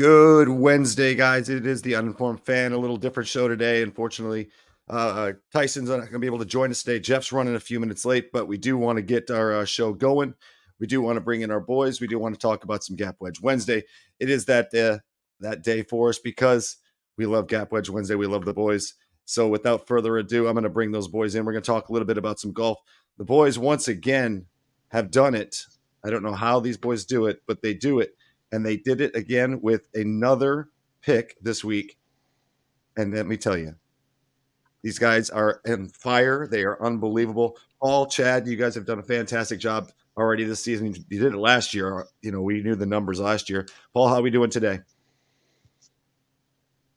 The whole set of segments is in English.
Good Wednesday, guys. It is the Uninformed Fan. A little different show today. Unfortunately, Tyson's not going to be able to join us today. Jeff's running a few minutes late, but we do want to get our show going. We do want to bring in our boys. We do want to talk about some Gap Wedge Wednesday. It is that day for us because we love Gap Wedge Wednesday. We love the boys. So without further ado, I'm going to bring those boys in. We're going to talk a little bit about some golf. The boys, once again, have done it. I don't know how these boys do it, but they do it. And they did it again with another pick this week. And let me tell you, these guys are on fire. They are unbelievable. Paul, Chad, you guys have done a fantastic job already this season. You did it last year. We knew the numbers last year. Paul, how are we doing today?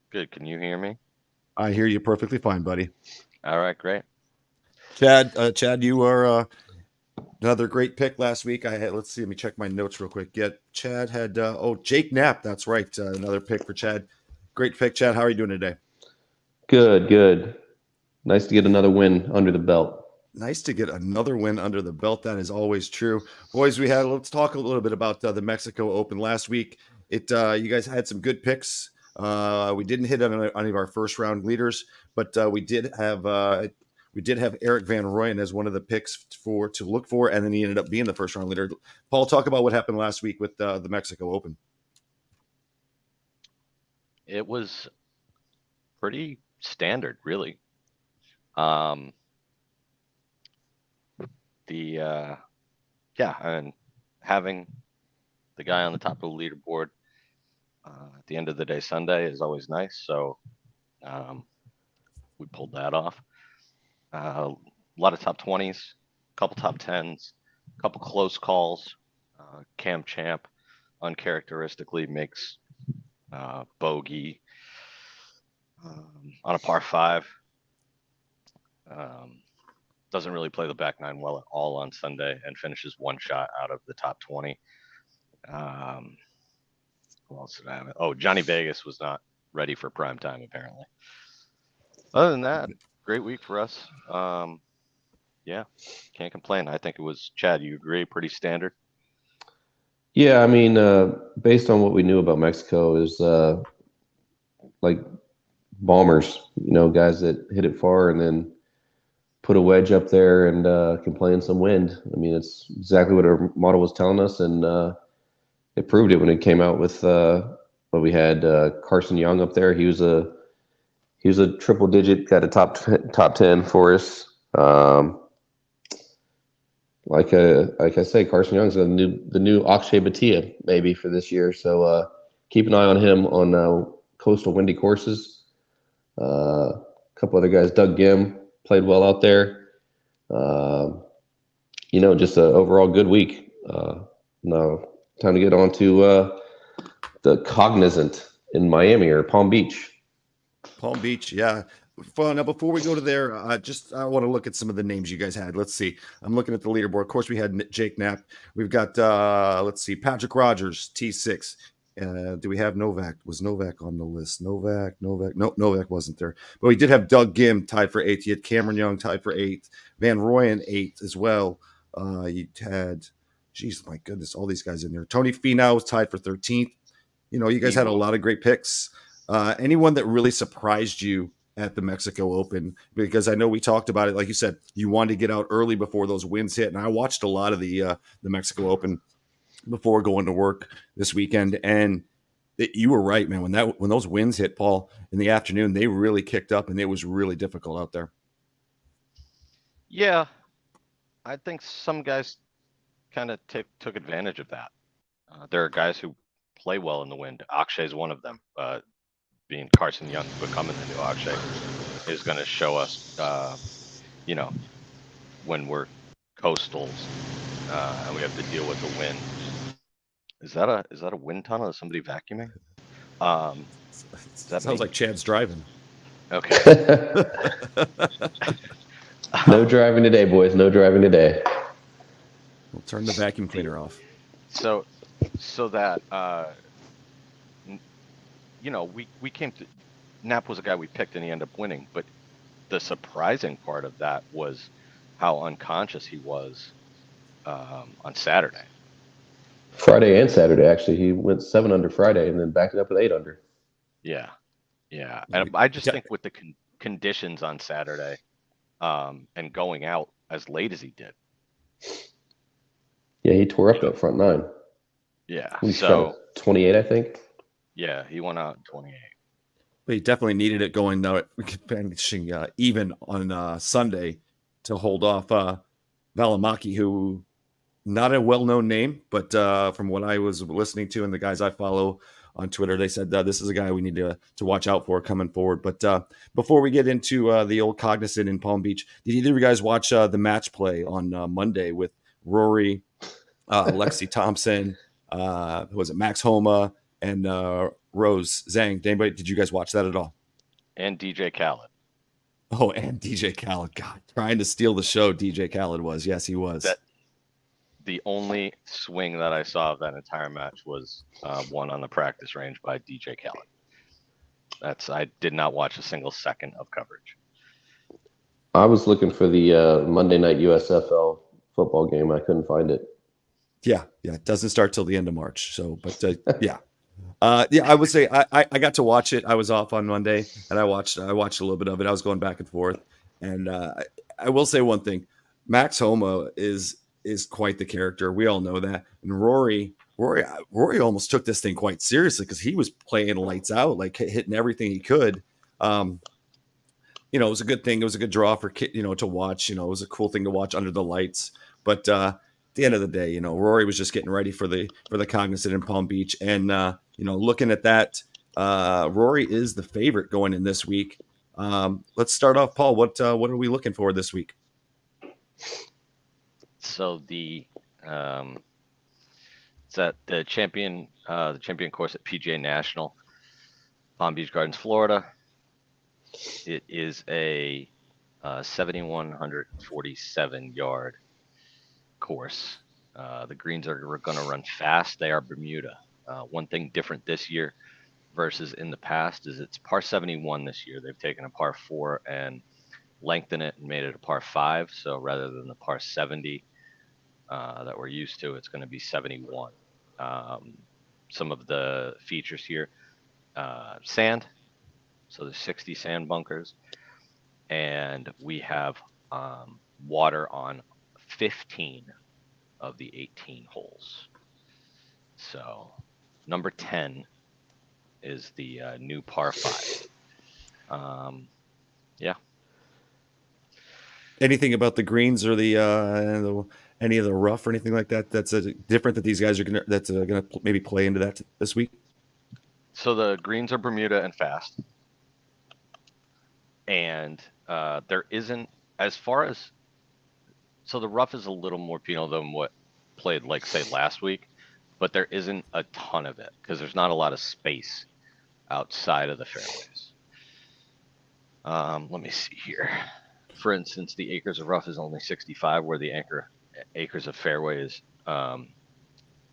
Good. Can you hear me? I hear you perfectly fine, buddy. All right, great. Chad, you are another great pick last week. Let's see. Let me check my notes real quick. Yeah, Chad had Jake Knapp. That's right. Another pick for Chad. Great pick, Chad. How are you doing today? Good. Nice to get another win under the belt. Nice to get another win under the belt. That is always true, boys. Let's talk a little bit about the Mexico Open last week. You guys had some good picks. We didn't hit on any of our first round leaders, but we did have Eric Van Rooyen as one of the picks to look for, and then he ended up being the first round leader. Paul, talk about what happened last week with the Mexico Open. It was pretty standard, really. And having the guy on the top of the leaderboard at the end of the day Sunday is always nice. So we pulled that off. A lot of top 20s, a couple top 10s, a couple close calls. Cam Champ uncharacteristically makes bogey on a par 5. Doesn't really play the back nine well at all on Sunday and finishes one shot out of the top 20. Who else did I have? Oh, Johnny Vegas was not ready for prime time, apparently. Other than that, great week for us. Can't complain. I think it was, Chad, you agree, pretty standard? Yeah, I mean, based on what we knew about Mexico is like bombers, guys that hit it far and then put a wedge up there and can play in some wind. I mean, it's exactly what our model was telling us, and it proved it when it came out with what we had. Carson Young up there. He was a triple digit, got a top 10 for us. Like I say, Carson Young's the new Akshay Bhatia maybe for this year. So keep an eye on him on coastal windy courses. A couple other guys, Doug Gim played well out there. Just an overall good week. Now time to get on to the Cognizant in Miami or Palm Beach. Palm Beach, yeah. Now, before we go to there, I want to look at some of the names you guys had. Let's see. I'm looking at the leaderboard. Of course, we had Jake Knapp. We've got, Patrick Rogers, T6. Do we have Novak? Was Novak on the list? Novak. No, Novak wasn't there. But we did have Doug Gim tied for 8th. You had Cameron Young tied for 8th. Van Rooyen 8th as well. You had, geez, my goodness, all these guys in there. Tony Finau was tied for 13th. You guys had a lot of great picks. Anyone that really surprised you at the Mexico Open? Because I know we talked about it. Like you said, you wanted to get out early before those winds hit. And I watched a lot of the Mexico Open before going to work this weekend. And you were right, man. When those winds hit, Paul, in the afternoon, they really kicked up and it was really difficult out there. Yeah. I think some guys kind of took advantage of that. There are guys who play well in the wind. Akshay is one of them. Being Carson Young becoming the new Akshay is going to show us, when we're coastals and we have to deal with the wind. Is that a wind tunnel? Is somebody vacuuming? Sounds like Chad's driving. Okay. No driving today, boys. No driving today. We'll turn the vacuum cleaner off. So that we came to Knapp was a guy we picked and he ended up winning. But the surprising part of that was how unconscious he was on Saturday. Friday and Saturday, actually. He went 7 under Friday and then backed it up with 8 under. Yeah. And I just think with the conditions on Saturday, and going out as late as he did. Yeah, he tore up that front 9. Yeah. He shot 28, I think. Yeah, he went out 28. But he definitely needed it going finishing even on Sunday to hold off Valimaki, who not a well-known name, but from what I was listening to and the guys I follow on Twitter, they said this is a guy we need to watch out for coming forward. But before we get into the old Cognizant in Palm Beach, did either of you guys watch the match play on Monday with Rory, Lexi Thompson, was it Max Homa, and Rose Zhang? Did you guys watch that at all? And DJ Khaled. Oh, and DJ Khaled. God, trying to steal the show, DJ Khaled was. Yes, he was. The only swing that I saw of that entire match was one on the practice range by DJ Khaled. I did not watch a single second of coverage. I was looking for the Monday night USFL football game. I couldn't find it. Yeah. It doesn't start till the end of March. So, but yeah. I would say I got to watch it. I was off on Monday and I watched a little bit of it. I was going back and forth. And I will say one thing. Max Homa is quite the character. We all know that. And Rory almost took this thing quite seriously because he was playing lights out, like hitting everything he could. It was a good thing. It was a good draw for to watch. It was a cool thing to watch under the lights. But at the end of the day, Rory was just getting ready for the Cognizant in Palm Beach. And looking at that, Rory is the favorite going in this week. Let's start off, Paul. What are we looking for this week? So it's at the champion course at PGA National, Palm Beach Gardens, Florida. It is a 7,147 yard course. The greens are going to run fast. They are Bermuda. One thing different this year versus in the past is it's par 71 this year. They've taken a par 4 and lengthened it and made it a par 5. So rather than the par 70 that we're used to, it's going to be 71. Some of the features here, sand. So there's 60 sand bunkers, and we have water on 15 of the 18 holes. So number 10 is the new par 5. Yeah. Anything about the greens or any of the rough or anything like that that's different that these guys are gonna maybe play into that this week? So the greens are Bermuda and fast, and there isn't so the rough is a little more penal than what played like say last week, but there isn't a ton of it because there's not a lot of space outside of the fairways. Let me see here. For instance, the acres of rough is only 65, where the acres of fairway is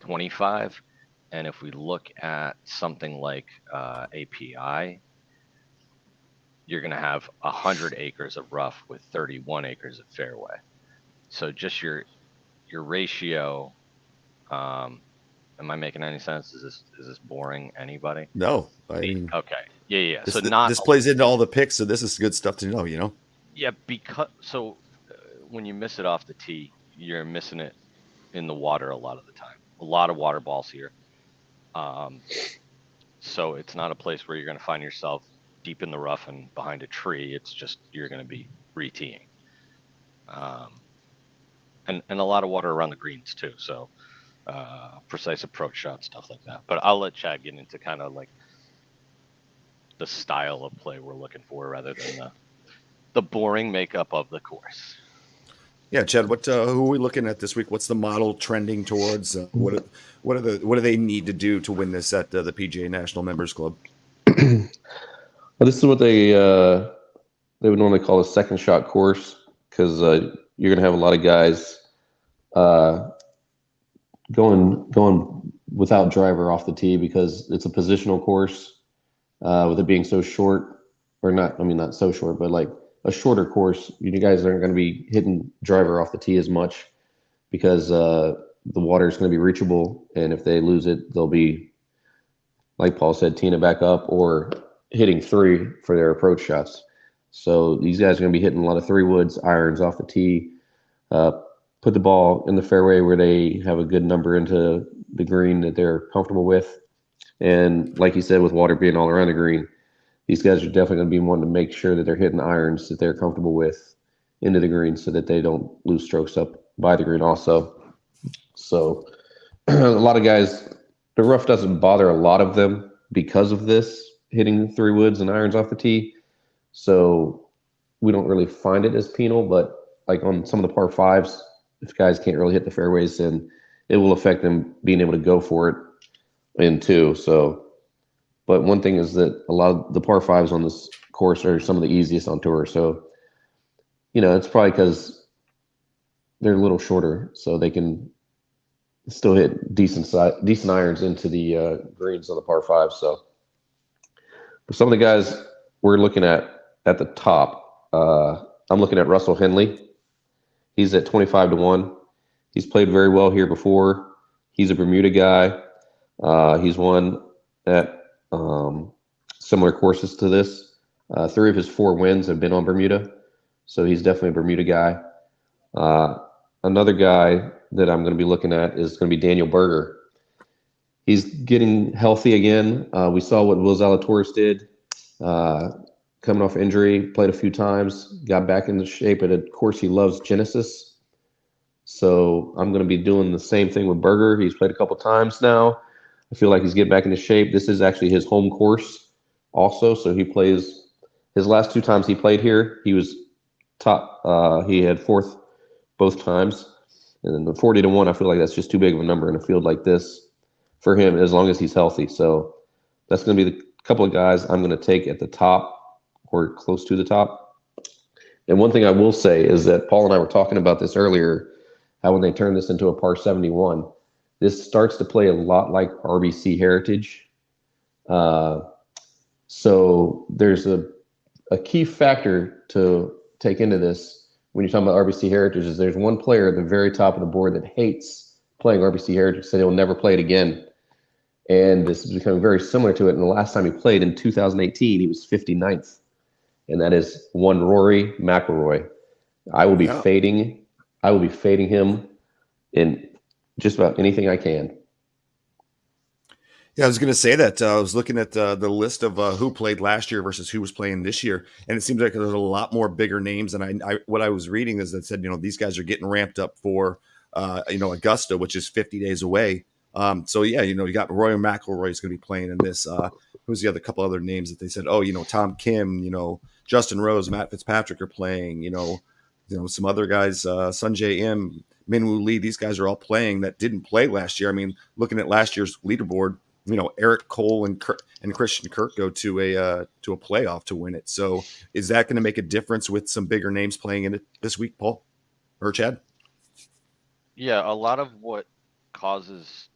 25. And if we look at something like API, you're going to have 100 acres of rough with 31 acres of fairway. So just your ratio. Am I making any sense? Is this boring anybody? No, I mean, okay, yeah. This plays into all the picks, so this is good stuff to know. Yeah, because when you miss it off the tee, you're missing it in the water a lot of the time. A lot of water balls here. So it's not a place where you're going to find yourself deep in the rough and behind a tree. It's just you're going to be re-teeing. And a lot of water around the greens too. So precise approach shots, stuff like that. But I'll let Chad get into kind of like the style of play we're looking for rather than the boring makeup of the course. Yeah, Chad, who are we looking at this week? What's the model trending towards? What do they need to do to win this at the PGA National Members Club? Well, this is what they would normally call a second shot course because you're going to have a lot of guys going without driver off the tee because it's a positional course with it being so short, or not. I mean, not so short, but like a shorter course. You guys aren't going to be hitting driver off the tee as much because the water is going to be reachable, and if they lose it, they'll be, like Paul said, teeing it back up or hitting 3 for their approach shots. So these guys are going to be hitting a lot of 3-woods, irons off the tee, put the ball in the fairway where they have a good number into the green that they're comfortable with. And like you said, with water being all around the green, these guys are definitely going to be wanting to make sure that they're hitting irons that they're comfortable with into the green so that they don't lose strokes up by the green also. So a lot of guys, the rough doesn't bother a lot of them because of this, hitting 3-woods and irons off the tee. So we don't really find it as penal, but like on some of the par 5s, if guys can't really hit the fairways, then it will affect them being able to go for it in 2. So, but one thing is that a lot of the par 5s on this course are some of the easiest on tour. So, it's probably because they're a little shorter, so they can still hit decent irons into the greens on the par 5. So, but some of the guys we're looking at the top, I'm looking at Russell Henley. He's at 25-1. He's played very well here before. He's a Bermuda guy. He's won at similar courses to this. 3 of his 4 wins have been on Bermuda, so he's definitely a Bermuda guy. Another guy that I'm going to be looking at is going to be Daniel Berger. He's getting healthy again. We saw what Will Zalatoris did, coming off injury, played a few times, got back into shape at a course he loves, Genesis. So I'm going to be doing the same thing with Berger. He's played a couple times now. I feel like he's getting back into shape. This is actually his home course also. So he plays his last 2 times he played here. He was top. He had 4th both times. And then the 40-1, I feel like that's just too big of a number in a field like this for him, as long as he's healthy. So that's going to be the couple of guys I'm going to take at the top or close to the top. And one thing I will say is that Paul and I were talking about this earlier, how when they turn this into a par 71, this starts to play a lot like RBC Heritage. So there's a key factor to take into this when you're talking about RBC Heritage is there's one player at the very top of the board that hates playing RBC Heritage, said he'll never play it again. And this is becoming very similar to it. And the last time he played in 2018, he was 59th. And that is one Rory McIlroy. I will be fading him in just about anything I can. Yeah, I was going to say that. I was looking at the list of who played last year versus who was playing this year, and it seems like there's a lot more bigger names. And I what I was reading is that said, these guys are getting ramped up for, Augusta, which is 50 days away. So yeah, you got Roy McIlroy is going to be playing in this. Who's the other couple other names that they said? Oh, Tom Kim, Justin Rose, Matt Fitzpatrick are playing. Some other guys, Sunjay M, Minwoo Lee. These guys are all playing that didn't play last year. I mean, looking at last year's leaderboard. Eric Cole and Christian Kirk go to a playoff to win it. So is that going to make a difference with some bigger names playing in it this week, Paul or Chad? Yeah, a lot of what causes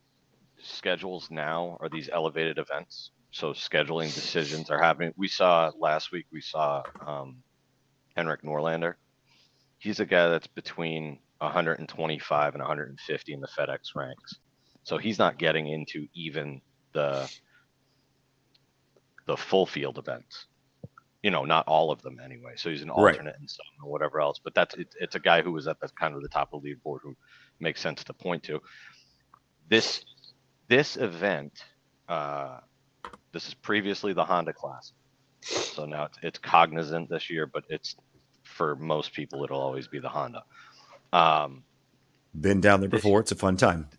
schedules now are these elevated events. So scheduling decisions are happening. We saw last week, Henrik Norlander. He's a guy that's between 125 and 150 in the FedEx ranks. So he's not getting into even the full field events, not all of them anyway. So he's an alternate in some or whatever else. But it's a guy who was at the kind of the top of the leaderboard who makes sense to point to. This event, this is previously the Honda Classic. So now it's Cognizant this year, but it's for most people it'll always be the Honda. Been down there before. It's a fun time.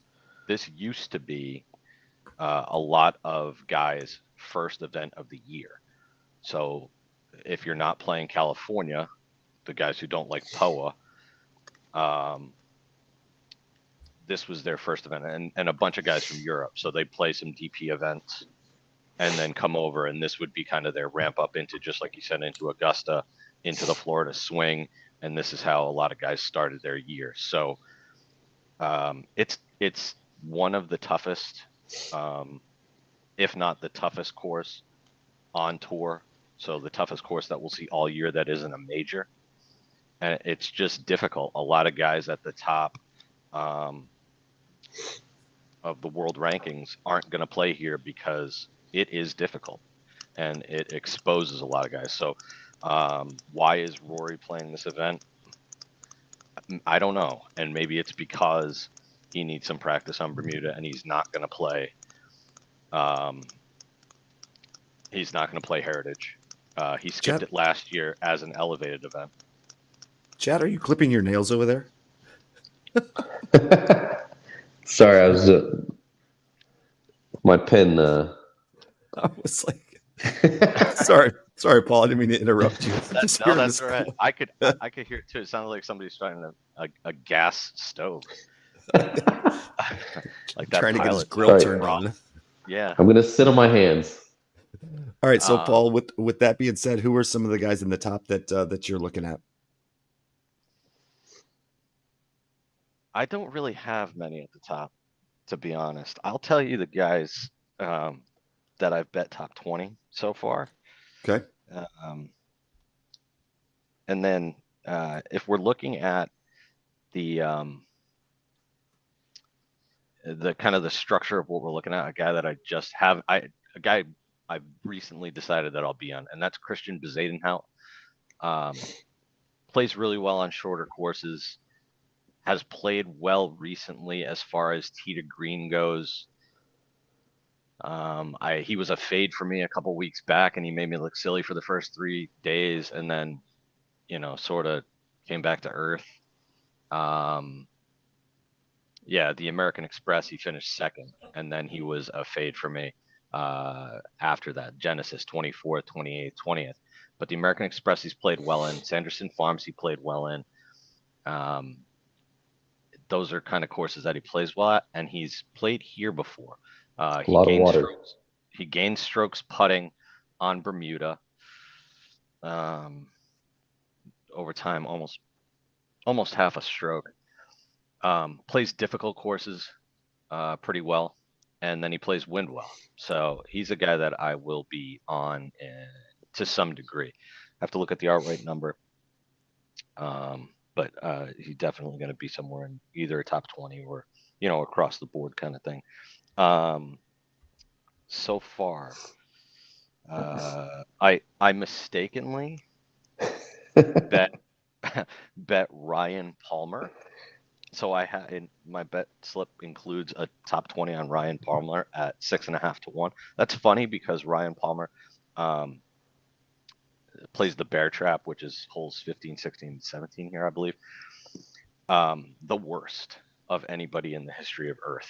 This used to be a lot of guys' first event of the year. So if you're not playing California, the guys who don't like POA, this was their first event, and a bunch of guys from Europe. So they play some DP events and then come over, and this would be kind of their ramp up into, just like you said, into Augusta, into the Florida swing. And this is how a lot of guys started their year. So it's one of the toughest, if not the toughest course on tour. So the toughest course that we'll see all year that isn't a major. And it's just difficult. A lot of guys at the top of the world rankings aren't going to play here because it is difficult and it exposes a lot of guys. So why is Rory playing this event? I don't know. And maybe it's because he needs some practice on Bermuda and he's not going to play. He's not going to play Heritage. He skipped it last year as an elevated event. Chad, are you clipping your nails over there? Sorry, I was my pen. I was like, sorry, Paul. I didn't mean to interrupt you. That's all right. I could hear it too. It sounded like somebody starting a gas stove. Like that trying to get his pilot. grill turned on. Yeah. I'm gonna sit on my hands. All right, so Paul, with that being said, who are some of the guys in the top that you're looking at? I don't really have many at the top, to be honest. I'll tell you the guys that I've bet top 20 so far. Okay. And then if we're looking at the kind of the structure of what we're looking at, a guy that I've recently decided that I'll be on, and that's Christian Bezadenhout. Plays really well on shorter courses. Has played well recently as far as tee to green goes. He was a fade for me a couple weeks back, and he made me look silly for the first 3 days, and then, sort of came back to earth. Yeah, the American Express, he finished second, and then he was a fade for me after that. Genesis, 24th, 28th, 20th. But the American Express, he's played well in. Sanderson Farms, he played well in. Those are kind of courses that he plays well at, and he's played here before. A lot of water. He gained strokes putting on Bermuda. Over time, almost half a stroke. Plays difficult courses pretty well, and then he plays wind well. So he's a guy that I will be on to some degree. I have to look at the outright number. But he's definitely going to be somewhere in either a top 20 or, across the board kind of thing. So far, I mistakenly bet Ryan Palmer. So my bet slip includes a top 20 on Ryan Palmer at 6.5 to 1. That's funny because Ryan Palmer plays the bear trap, which is holes 15, 16, 17 here, I believe. The worst of anybody in the history of Earth.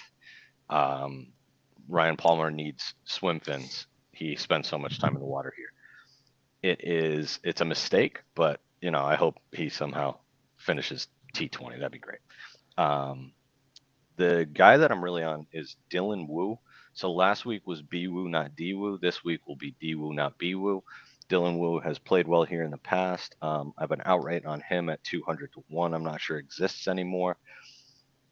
Ryan Palmer needs swim fins. He spends so much time in the water here. It's a mistake, but I hope he somehow finishes T20. That'd be great. The guy that I'm really on is Dylan Wu. So last week was B Wu, not D Wu. This week will be D Wu, not B Wu. Dylan Wu has played well here in the past. I have an outright on him at 200 to 1. I'm not sure it exists anymore.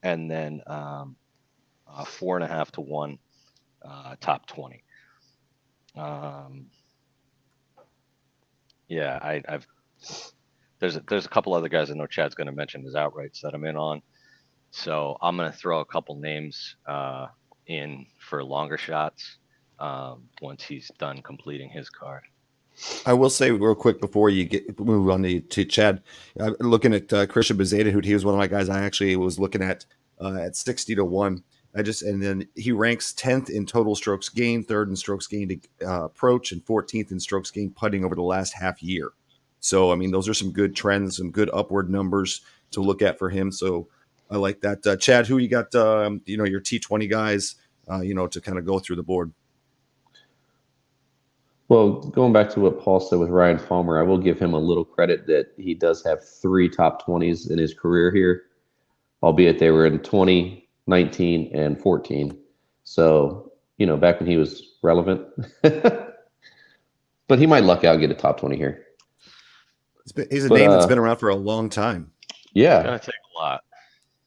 And then 4.5 to 1 top 20. Yeah, there's a couple other guys I know Chad's going to mention as outrights that I'm in on. So I'm going to throw a couple names in for longer shots once he's done completing his card. I will say real quick before you move on to Chad, looking at Christian Bezadenhout, he was one of my guys I actually was looking at 60 to 1. And then he ranks 10th in total strokes gained, 3rd in strokes gained approach, and 14th in strokes gained putting over the last half year. So, I mean, those are some good trends, some good upward numbers to look at for him. So I like that. Chad, who you got, your T20 guys, to kind of go through the board? Well, going back to what Paul said with Ryan Palmer, I will give him a little credit that he does have 3 top 20s in his career here, albeit they were in 20, 19, and 14. So, back when he was relevant. But he might luck out and get a top 20 here. He's a name that's been around for a long time. Yeah. It's going to take a lot.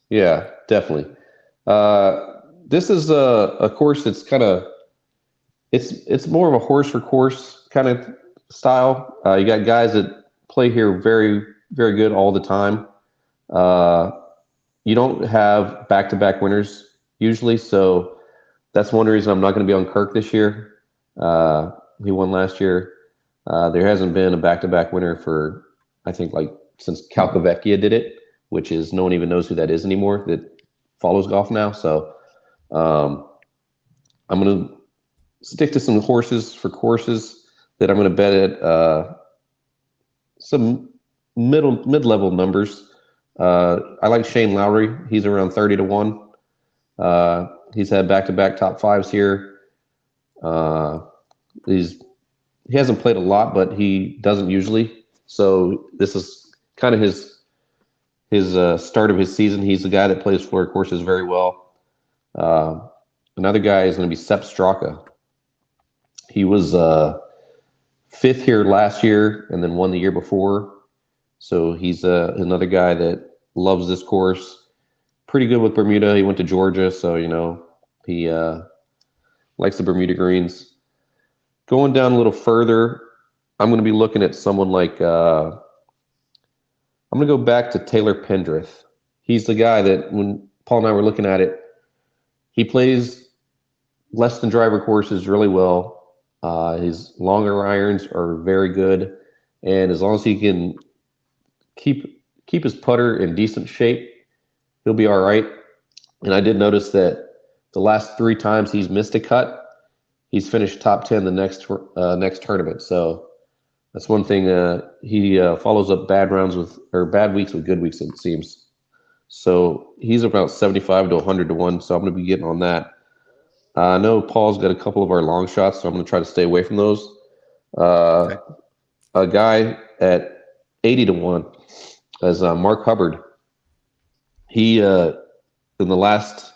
Yeah, definitely. This is a course that's kind of it's more of a horse for course kind of style. You got guys that play here very, very good all the time. You don't have back-to-back winners usually. So that's one reason I'm not going to be on Kirk this year. He won last year. There hasn't been a back-to-back winner for, I think, like since Calcavecchia did it, which is no one even knows who that is anymore that follows golf now. So I'm going to stick to some horses for courses that I'm going to bet at some mid-level numbers. I like Shane Lowry. He's around 30 to 1. He's had back-to-back top fives here. He hasn't played a lot, but he doesn't usually. So this is kind of his start of his season. He's the guy that plays Florida courses very well. Another guy is going to be Sepp Straka. He was fifth here last year and then won the year before. So he's another guy that loves this course. Pretty good with Bermuda. He went to Georgia, so he likes the Bermuda greens. Going down a little further, I'm going to be looking at someone like I'm going to go back to Taylor Pendrith. He's the guy that when Paul and I were looking at it, he plays less than driver courses really well. His longer irons are very good, and as long as he can keep his putter in decent shape, he'll be all right. And I did notice that the last 3 times he's missed a cut, he's finished top 10 the next tournament. So that's one thing. He follows up bad weeks with good weeks, it seems. So he's about 75 to 100 to 1. So I'm going to be getting on that. I know Paul's got a couple of our long shots, so I'm going to try to stay away from those. Okay. A guy at 80 to 1 is Mark Hubbard. He in the last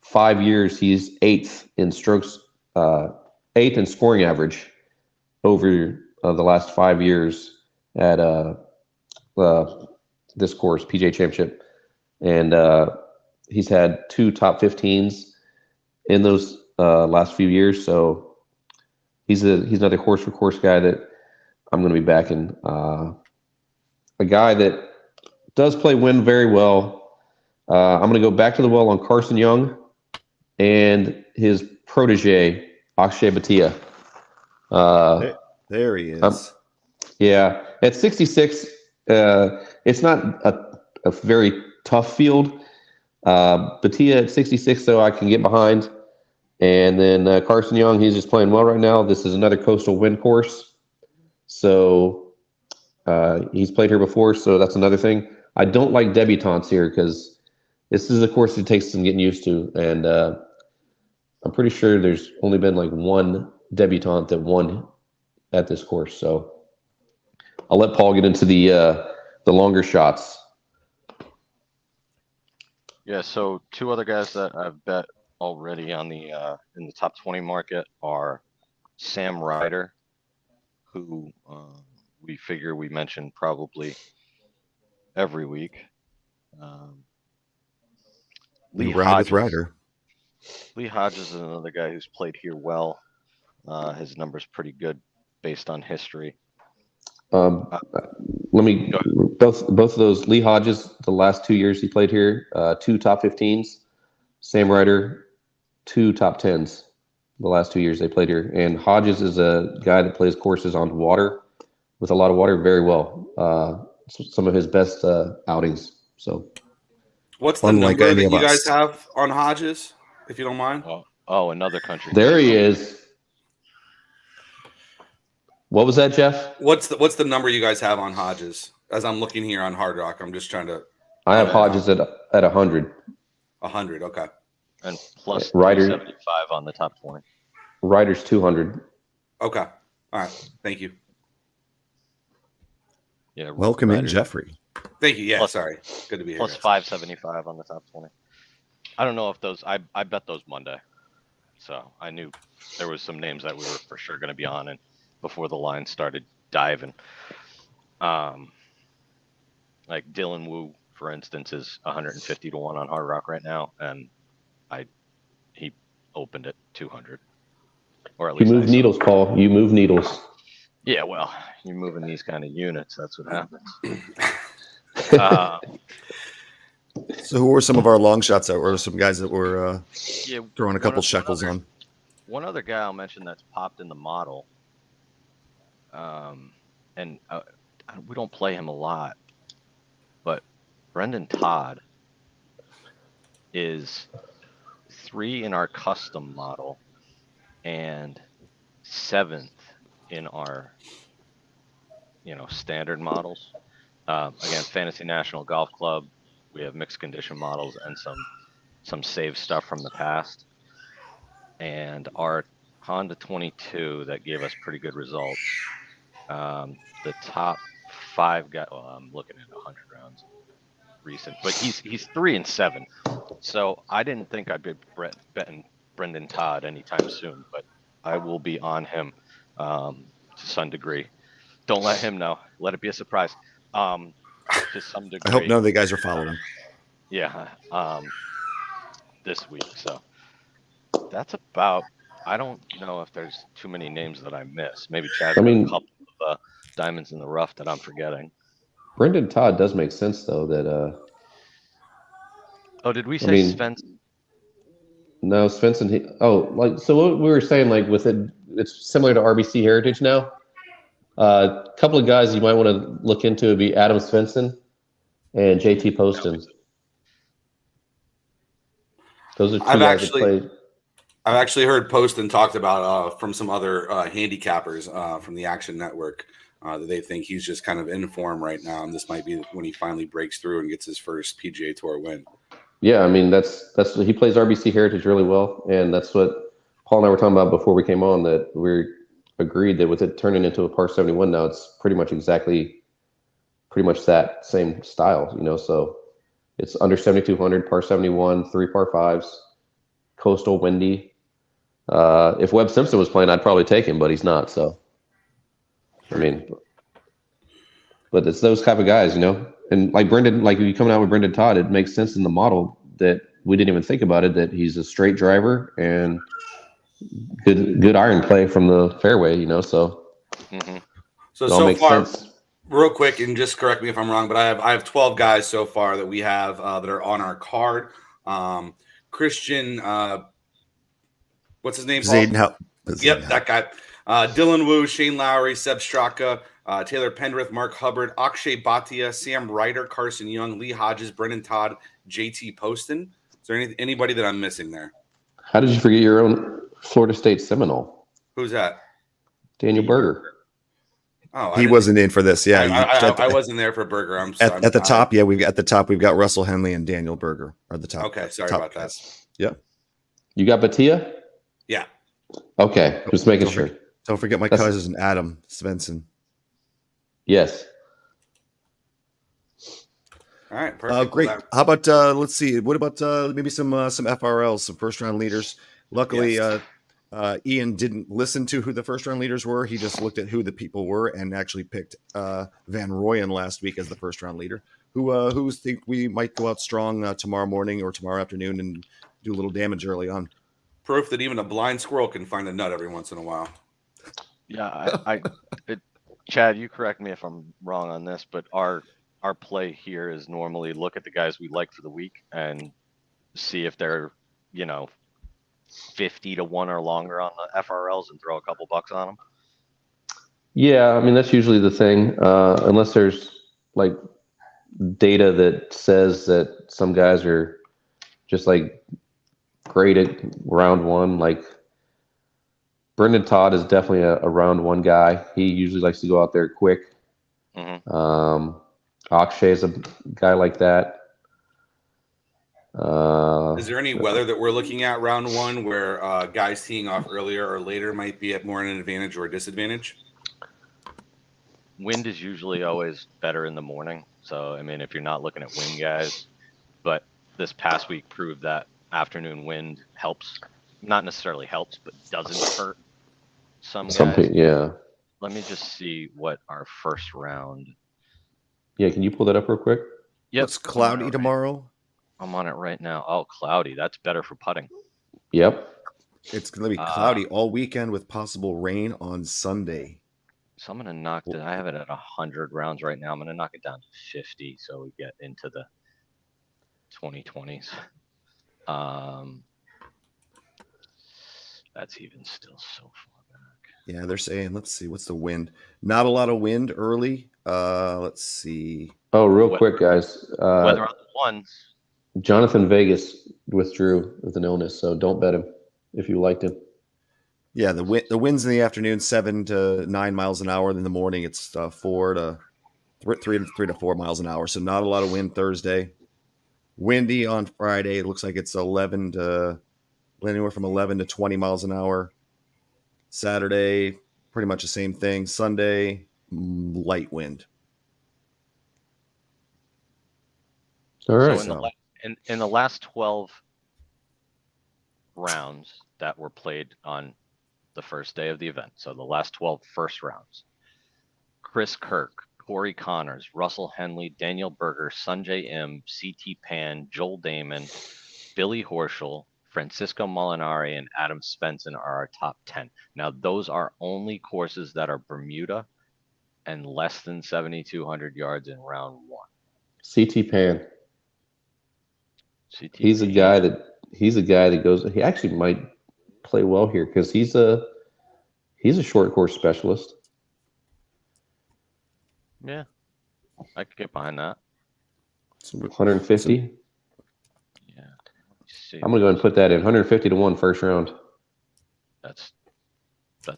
5 years, he's 8th in strokes, 8th in scoring average over the last 5 years at this course, PGA Championship, and he's had 2 top 15s in those last few years. So he's another horse for course guy that I'm going to be backing. A guy that does play wind very well. I'm going to go back to the well on Carson Young and his protege, Akshay Bhatia. There he is. Yeah, at 66, it's not a very tough field. Bhatia at 66, so I can get behind. And then Carson Young, he's just playing well right now. This is another coastal wind course. So he's played here before, so that's another thing. I don't like debutantes here because this is a course that takes some getting used to. And I'm pretty sure there's only been like one debutante that won at this course. So I'll let Paul get into the longer shots. Yeah, so 2 other guys that I've bet already on the in the top 20 market are Sam Ryder, who we figure we mention probably every week. Lee Hodges. Lee Hodges is another guy who's played here well. His number's pretty good based on history. Let me both of those. Lee Hodges, the last 2 years he played here, 2 top 15s. Sam Ryder, 2 top 10s. The last 2 years they played here, and Hodges is a guy that plays courses on water with a lot of water very well. Some of his best outings. So, what's the number that you guys have on Hodges, if you don't mind? Oh, another country. There he is. What was that, Jeff? What's the number you guys have on Hodges? As I'm looking here on Hard Rock, I'm just trying to. I have Hodges at 100. 100, okay. And plus Ryder 75 on the top 20. Ryder's 200. Okay. All right. Thank you. Yeah. Welcome in, Jeffrey. Thank you. Yeah. Sorry. Good to be here. Plus 575 on the top 20. I don't know if those. I bet those Monday, so I knew there was some names that we were for sure going to be on, and before the line started diving, like Dylan Wu, for instance, is 150 to 1 on Hard Rock right now, and he opened at 200, or at least you move needles, Paul. You move needles. Yeah, well, you're moving these kind of units. That's what happens. So who were some of our long shots that were some guys that were Yeah, throwing a couple shekels on? One other guy I'll mention that's popped in the model, and we don't play him a lot, but Brendan Todd is 3 in our custom model and 7th in our standard models. Again, Fantasy National Golf Club, we have mixed condition models and some saved stuff from the past, and our Honda 22 that gave us pretty good results. The top 5 guys, well, I'm looking at 100 rounds recent, but he's 3 and 7. So I didn't think I'd be betting Brendan Todd anytime soon, but I will be on him to some degree. Don't let him know. Let it be a surprise. To some degree. I hope none of the guys are following him. Yeah. This week. So that's about. I don't know if there's too many names that I missed. Maybe Chad. A couple of diamonds in the rough that I'm forgetting. Brendan Todd does make sense though. That. Oh, did we say Svensson? No, Svensson. So what we were saying, like with it, it's similar to RBC Heritage now. A couple of guys you might want to look into would be Adam Svensson and JT Poston. Those are 2 guys that played. I've actually heard Poston talked about from some other handicappers from the Action Network that they think he's just kind of in form right now, and this might be when he finally breaks through and gets his first PGA Tour win. Yeah, I mean that's he plays RBC Heritage really well, and that's what Paul and I were talking about before we came on. That we agreed that with it turning into a par 71 now, it's pretty much that same style, So it's under 7,200, par 71, 3 par 5s, coastal, windy. If Webb Simpson was playing, I'd probably take him, but he's not. So, I mean, but it's those type of guys, And like Brendan, like you coming out with Brendan Todd, it makes sense in the model that we didn't even think about it, that he's a straight driver and good iron play from the fairway, So, so far, sense. Real quick, and just correct me if I'm wrong, but I have 12 guys so far that we have that are on our card. Christian, what's his name? Zayden. Yep, that guy. Dylan Wu, Shane Lowry, Seb Straka, Taylor Pendrith, Mark Hubbard, Akshay Bhatia, Sam Ryder, Carson Young, Lee Hodges, Brendan Todd, JT Poston. Is there anybody that I'm missing there? How did you forget your own Florida State Seminole? Who's that? Daniel Berger. Oh, he wasn't in for this. Yeah, I wasn't there for Berger. I'm sorry. At the top, yeah, we've got Russell Henley and Daniel Berger are the top. Okay, sorry top about guys. that. Yeah. You got Bhatia? Yeah. Okay, just making sure. Don't forget my cousin Adam Svensson. Yes. All right, perfect. Great. How about let's see. What about maybe some FRLs, some first round leaders? Luckily, yes. Ian didn't listen to who the first round leaders were. He just looked at who the people were and actually picked Van Rooyen last week as the first round leader. Who think we might go out strong tomorrow morning or tomorrow afternoon and do a little damage early on? Proof that even a blind squirrel can find a nut every once in a while. Yeah, Chad, you correct me if I'm wrong on this, but our play here is normally look at the guys we like for the week and see if they're 50 to 1 or longer on the FRLs and throw a couple bucks on them. Yeah, I mean that's usually the thing, unless there's like data that says that some guys are just like great at round one. Like Brendan Todd is definitely a round one guy. He usually likes to go out there quick. Mm-hmm. Akshay is a guy like that. Is there any weather that we're looking at round one where guys teeing off earlier or later might be at more an advantage or a disadvantage? Wind is usually always better in the morning. So, I mean, if you're not looking at wind guys, but this past week proved that afternoon wind helps, not necessarily helps, but doesn't hurt some guys. Yeah. Let me just see what our first round. Yeah, can you pull that up real quick? Yep. It's cloudy tomorrow. I'm on it right now. Oh, cloudy. That's better for putting. Yep. It's going to be cloudy all weekend with possible rain on Sunday. So I'm going to knock it. I have it at 100 rounds right now. I'm going to knock it down to 50 so we get into the 2020s. That's even still so far back. Yeah, they're saying, let's see, what's the wind? Not a lot of wind early. Let's see. Oh, real Weather- quick, guys. Weather on the ones. Jonathan Vegas withdrew with an illness, so don't bet him if you liked him. Yeah, the winds in the afternoon 7 to 9 miles an hour. In the morning, it's 4 to 3 to 4 miles an hour. So not a lot of wind Thursday. Windy on Friday. It looks like it's anywhere from 11 to 20 miles an hour. Saturday, pretty much the same thing. Sunday, light wind. All right. So in the last 12 rounds that were played on the first day of the event, so the last 12 first rounds, Chris Kirk, Corey Connors, Russell Henley, Daniel Berger, Sanjay M, CT Pan, Joel Damon, Billy Horschel, Francisco Molinari, and Adam Svensson are our top 10. Now, those are only courses that are Bermuda and less than 7,200 yards in round one. CT Pan. CT He's a guy that goes. He actually might play well here because he's a short course specialist. Yeah, I could get behind that. 150. Yeah. Let me see. I'm gonna go ahead and put that in. 150 to 1 first round. That's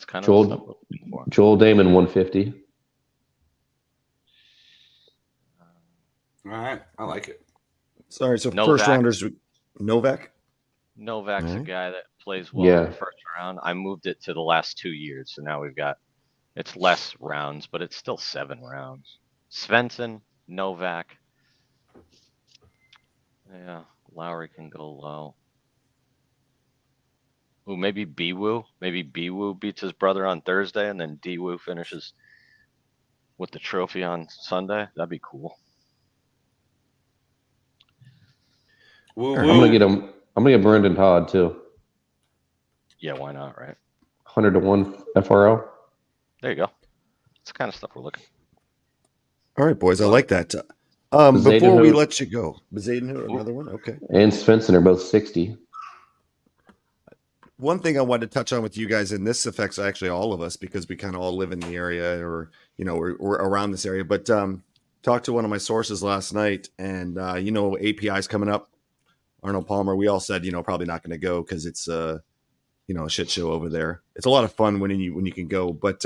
kind of Joel- the stuff we're looking for. Joel Damon 150. All right, I like it. Sorry, so Novak. first rounders, Novak. Novak's a Alright. guy that plays well in Yeah. the first round. I moved it to the last 2 years, so now it's less rounds, but it's still 7 rounds. Svensson, Novak. Yeah, Lowry can go low. Ooh, maybe Bwoo. Maybe Bwoo beats his brother on Thursday, and then Dwoo finishes with the trophy on Sunday. That'd be cool. Woo I'm gonna woo. get him. I'm gonna get Brendan Todd too. Yeah, why not, right? 100 to 1 FRL. There you go. It's the kind of stuff we're looking. All right, boys, I like that. Zayden Before we Hood. let you go, Zayden, another one. Okay. And Svensson are both 60. One thing I wanted to touch on with you guys, and this affects actually all of us because we kind of all live in the area or, we're around this area. But talked to one of my sources last night and, API's coming up. Arnold Palmer, we all said, probably not going to go because it's, a shit show over there. It's a lot of fun when you can go. But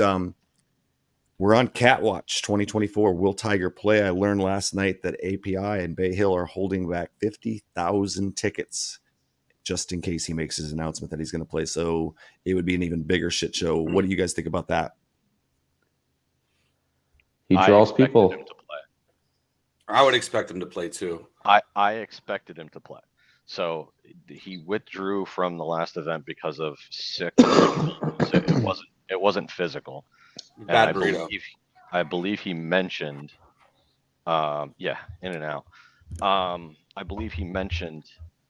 we're on Catwatch 2024. Will Tiger play? I learned last night that API and Bay Hill are holding back 50,000 tickets just in case he makes his announcement that he's going to play. So it would be an even bigger shit show. What do you guys think about that? He I draws expected people. him to play. I would expect him to play too. I expected him to play. So he withdrew from the last event because of sick. It wasn't physical. And Bad burrito. I believe he mentioned, in and out. I believe he mentioned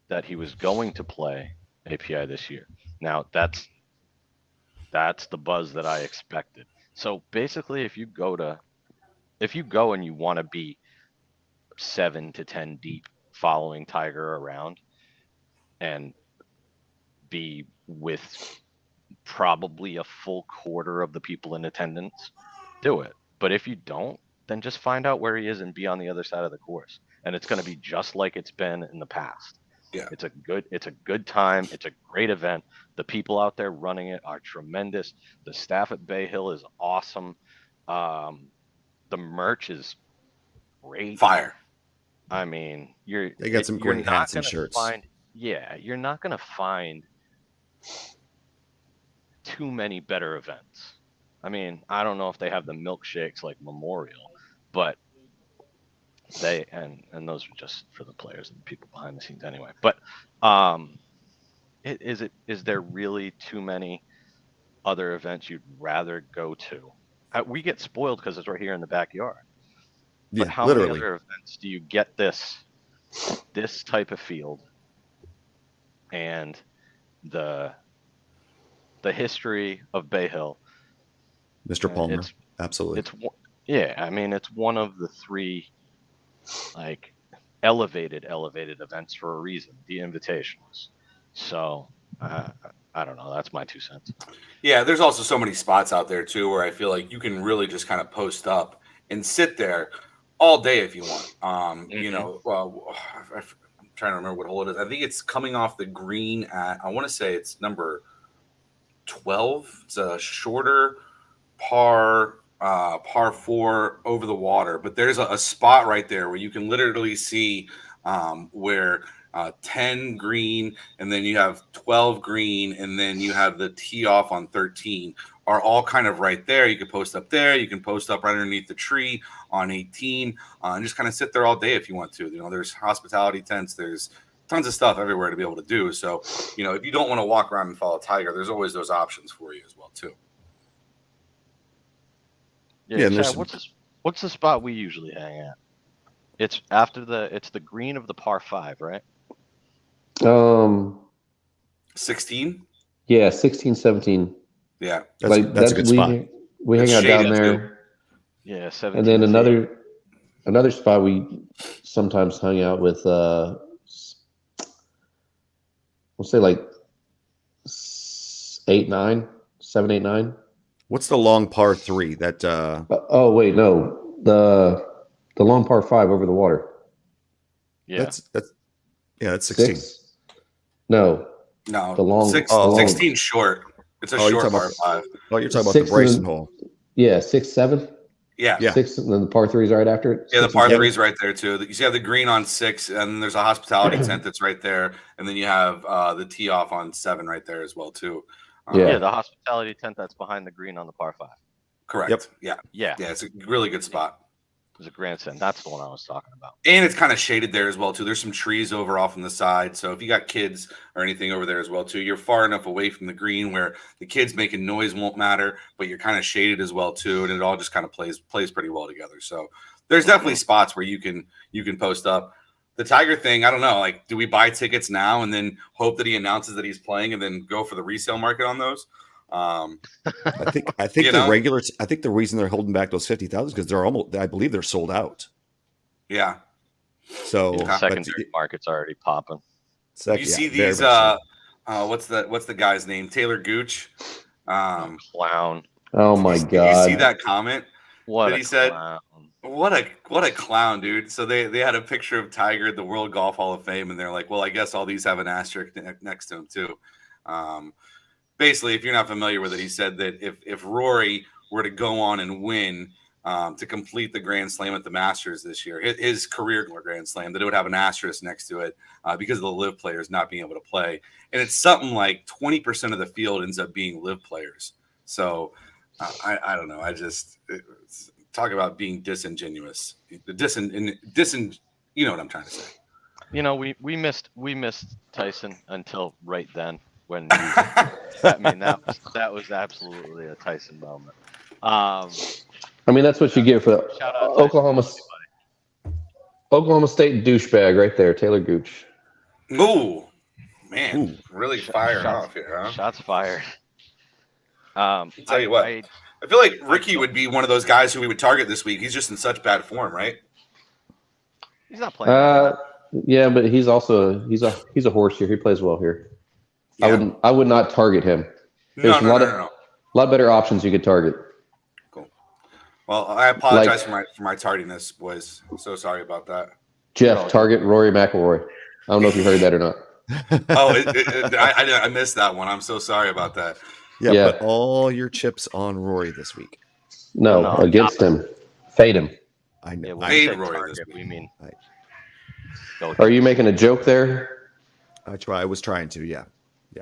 that he was going to play API this year. Now that's the buzz that I expected. So basically, if you go and you want to be 7 to 10 deep following Tiger around and be with probably a full quarter of the people in attendance, do it. But if you don't, then just find out where he is and be on the other side of the course. And it's going to be just like it's been in the past. Yeah. It's a good time. It's a great event. The people out there running it are tremendous. The staff at Bay Hill is awesome. The merch is great. Fire. I mean, They got some great hats and shirts. You're not going to find too many better events. I mean, I don't know if they have the milkshakes like Memorial, but and those are just for the players and the people behind the scenes anyway. But is there really too many other events you'd rather go to? We get spoiled because it's right here in the backyard. But Yeah, how literally. many other events do you get this type of field and the history of Bay Hill? Mr. Palmer. Absolutely. I mean, it's one of the 3 like elevated events for a reason. The invitationals. So I don't know. That's my 2 cents. Yeah, there's also so many spots out there too where I feel like you can really just kind of post up and sit there all day if you want. You know, I'm trying to remember what hole it is. I think it's coming off the green at, I want to say it's number 12. It's a shorter par 4 over the water, but there's a spot right there where you can literally see where 10 green, and then you have 12 green, and then you have the tee off on 13 are all kind of right there. You can post up there. You can post up right underneath the tree on 18 and just kind of sit there all day if you want to. You know, there's hospitality tents. There's tons of stuff everywhere to be able to do. So, you know, if you don't want to walk around and follow Tiger, there's always those options for you as well too. Yeah, Chad, what's the spot we usually hang at? It's it's the green of the par 5, right? 16? Yeah, 16, 17. Yeah. That's a good spot. We hang out down there. Yeah, 17. And then another spot we sometimes hung out with, we'll say like 8, 9, 7, 8, 9. What's the long par 3 that oh wait, no. The long par 5 over the water. Yeah. That's 16. 6? No. The long 16 short. It's a short par 5. Oh, you're talking about the Bryson hole. Yeah, 6, 7. Yeah. 6, and then the par 3 is right after it. Yeah, the par 3 is right there too. You see, have the green on 6, and then there's a hospitality tent that's right there, and then you have the tee off on 7 right there as well too. Yeah, the hospitality tent that's behind the green on the par 5. Correct. Yep. Yeah. It's a really good spot. There's a grandstand. That's the one I was talking about. And it's kind of shaded there as well too. There's some trees over off on the side, so if you got kids or anything over there as well too, you're far enough away from the green where the kids making noise won't matter, but you're kind of shaded as well too, and it all just kind of plays pretty well together. So there's definitely spots where you can post up. The Tiger thing, I don't know. Like, do we buy tickets now and then hope that he announces that he's playing and then go for the resale market on those? I think I think the reason they're holding back those 50,000 because I believe they're sold out. Yeah. So the secondary market's already popping. You see these what's the guy's name? Taylor Gooch. Clown. Oh my God. Did you see that comment? What that he said? What a clown, dude. So they had a picture of Tiger at the World Golf Hall of Fame, and they're like, well, I guess all these have an asterisk next to him too. Basically, if you're not familiar with it, he said that if Rory were to go on and win to complete the Grand Slam at the Masters this year, his career Grand Slam, that it would have an asterisk next to it because of the live players not being able to play. And it's something like 20% of the field ends up being live players. So I don't know. Talk about being disingenuous. You know what I'm trying to say. You know, we missed Tyson until right then when that was absolutely a Tyson moment. I mean, that's what you get for Oklahoma State douchebag right there, Taylor Gooch. Ooh, man, really firing off here, huh? Shots fired. I'll tell you what. I feel like Ricky would be one of those guys who we would target this week. He's just in such bad form, right? He's not playing. Yeah, but he's also he's a horse here. He plays well here. Yeah. I would not target him. There's a lot better options you could target. Cool. Well, I apologize for my tardiness, boys. I'm so sorry about that. Jeff, target Rory McIlroy. I don't know if you heard that or not. I missed that one. I'm so sorry about that. Yeah, put all your chips on Rory this week. No, against him. Fade him. I know. Fade Rory this week. We mean. Are you making a joke there? I was trying to, yeah.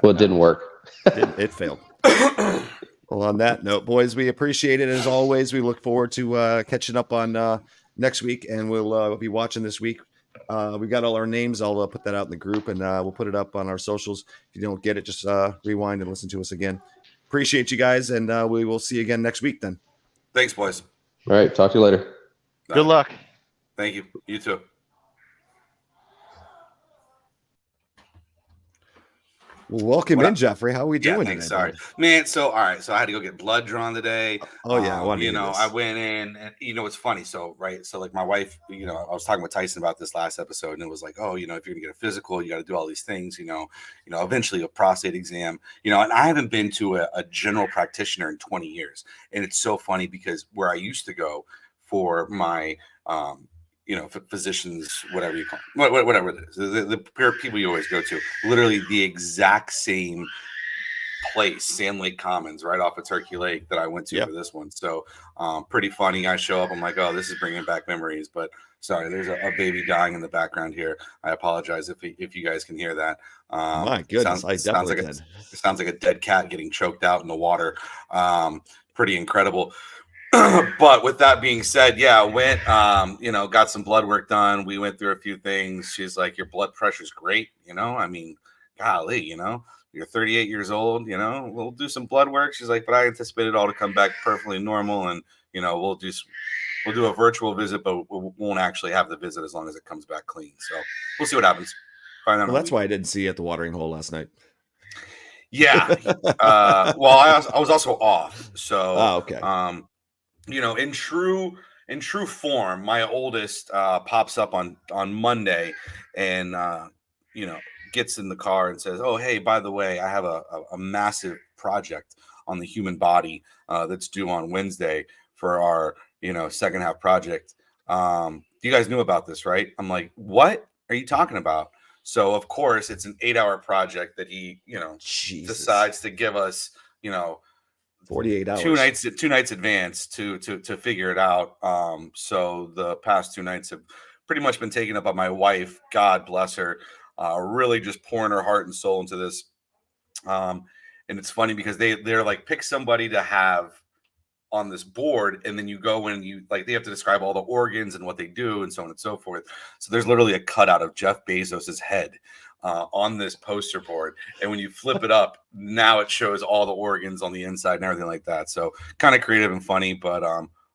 Well, it didn't work. It failed. Well, on that note, boys, we appreciate it as always. We look forward to catching up on next week, and we'll be watching this week. We got all our names. I'll put that out in the group, and we'll put it up on our socials. If you don't get it, just rewind and listen to us again. Appreciate you guys, and we will see you again next week then. Thanks, boys. All right. Talk to you later. Good luck. Thank you. You too. Well, welcome What in, up? Jeffrey. How are we Yeah, doing thanks. today, Sorry, bud? man. So, all right. So I had to go get blood drawn today. Oh yeah, I wanted to You hear know, I this. went in and it's funny. So, right. So like my wife, I was talking with Tyson about this last episode and it was like, oh, if you're gonna get a physical, you got to do all these things, eventually a prostate exam, and I haven't been to a general practitioner in 20 years. And it's so funny because where I used to go for my, physicians, whatever you call it, whatever it is, the people you always go to, literally the exact same place, Sand Lake Commons, right off of Turkey Lake that I went to Yep. for this one. So pretty funny. I show up, I'm like, oh, this is bringing back memories. But sorry, there's a baby dying in the background here. I apologize if you guys can hear that. My goodness, I definitely it did. sounds like a dead cat getting choked out in the water. Pretty incredible. But with that being said, yeah, I went, got some blood work done. We went through a few things. She's like, your blood pressure's great. I mean, golly, you're 38 years old, we'll do some blood work. She's like, but I anticipate it all to come back perfectly normal. And, we'll do a virtual visit, but we won't actually have the visit as long as it comes back clean. So we'll see what happens. Find out Well, in a that's week. why I didn't see you at the watering hole last night. Yeah. Well, I was also off. So, Oh, okay. in true form, my oldest pops up on Monday and gets in the car and says, oh, hey, by the way, I have a massive project on the human body that's due on Wednesday for our second half project. You guys knew about this, right? I'm like, what are you talking about? So of course it's an 8-hour project that he Jesus. decides to give us 48 hours. two nights advance to figure it out. So the past 2 nights have pretty much been taken up by my wife, God bless her, really just pouring her heart and soul into this. And it's funny because they're like, pick somebody to have on this board, and then you go in and you like, they have to describe all the organs and what they do and so on and so forth. So there's literally a cutout of Jeff Bezos's head on this poster board, and when you flip it up, now it shows all the organs on the inside and everything like that. So kind of creative and funny, but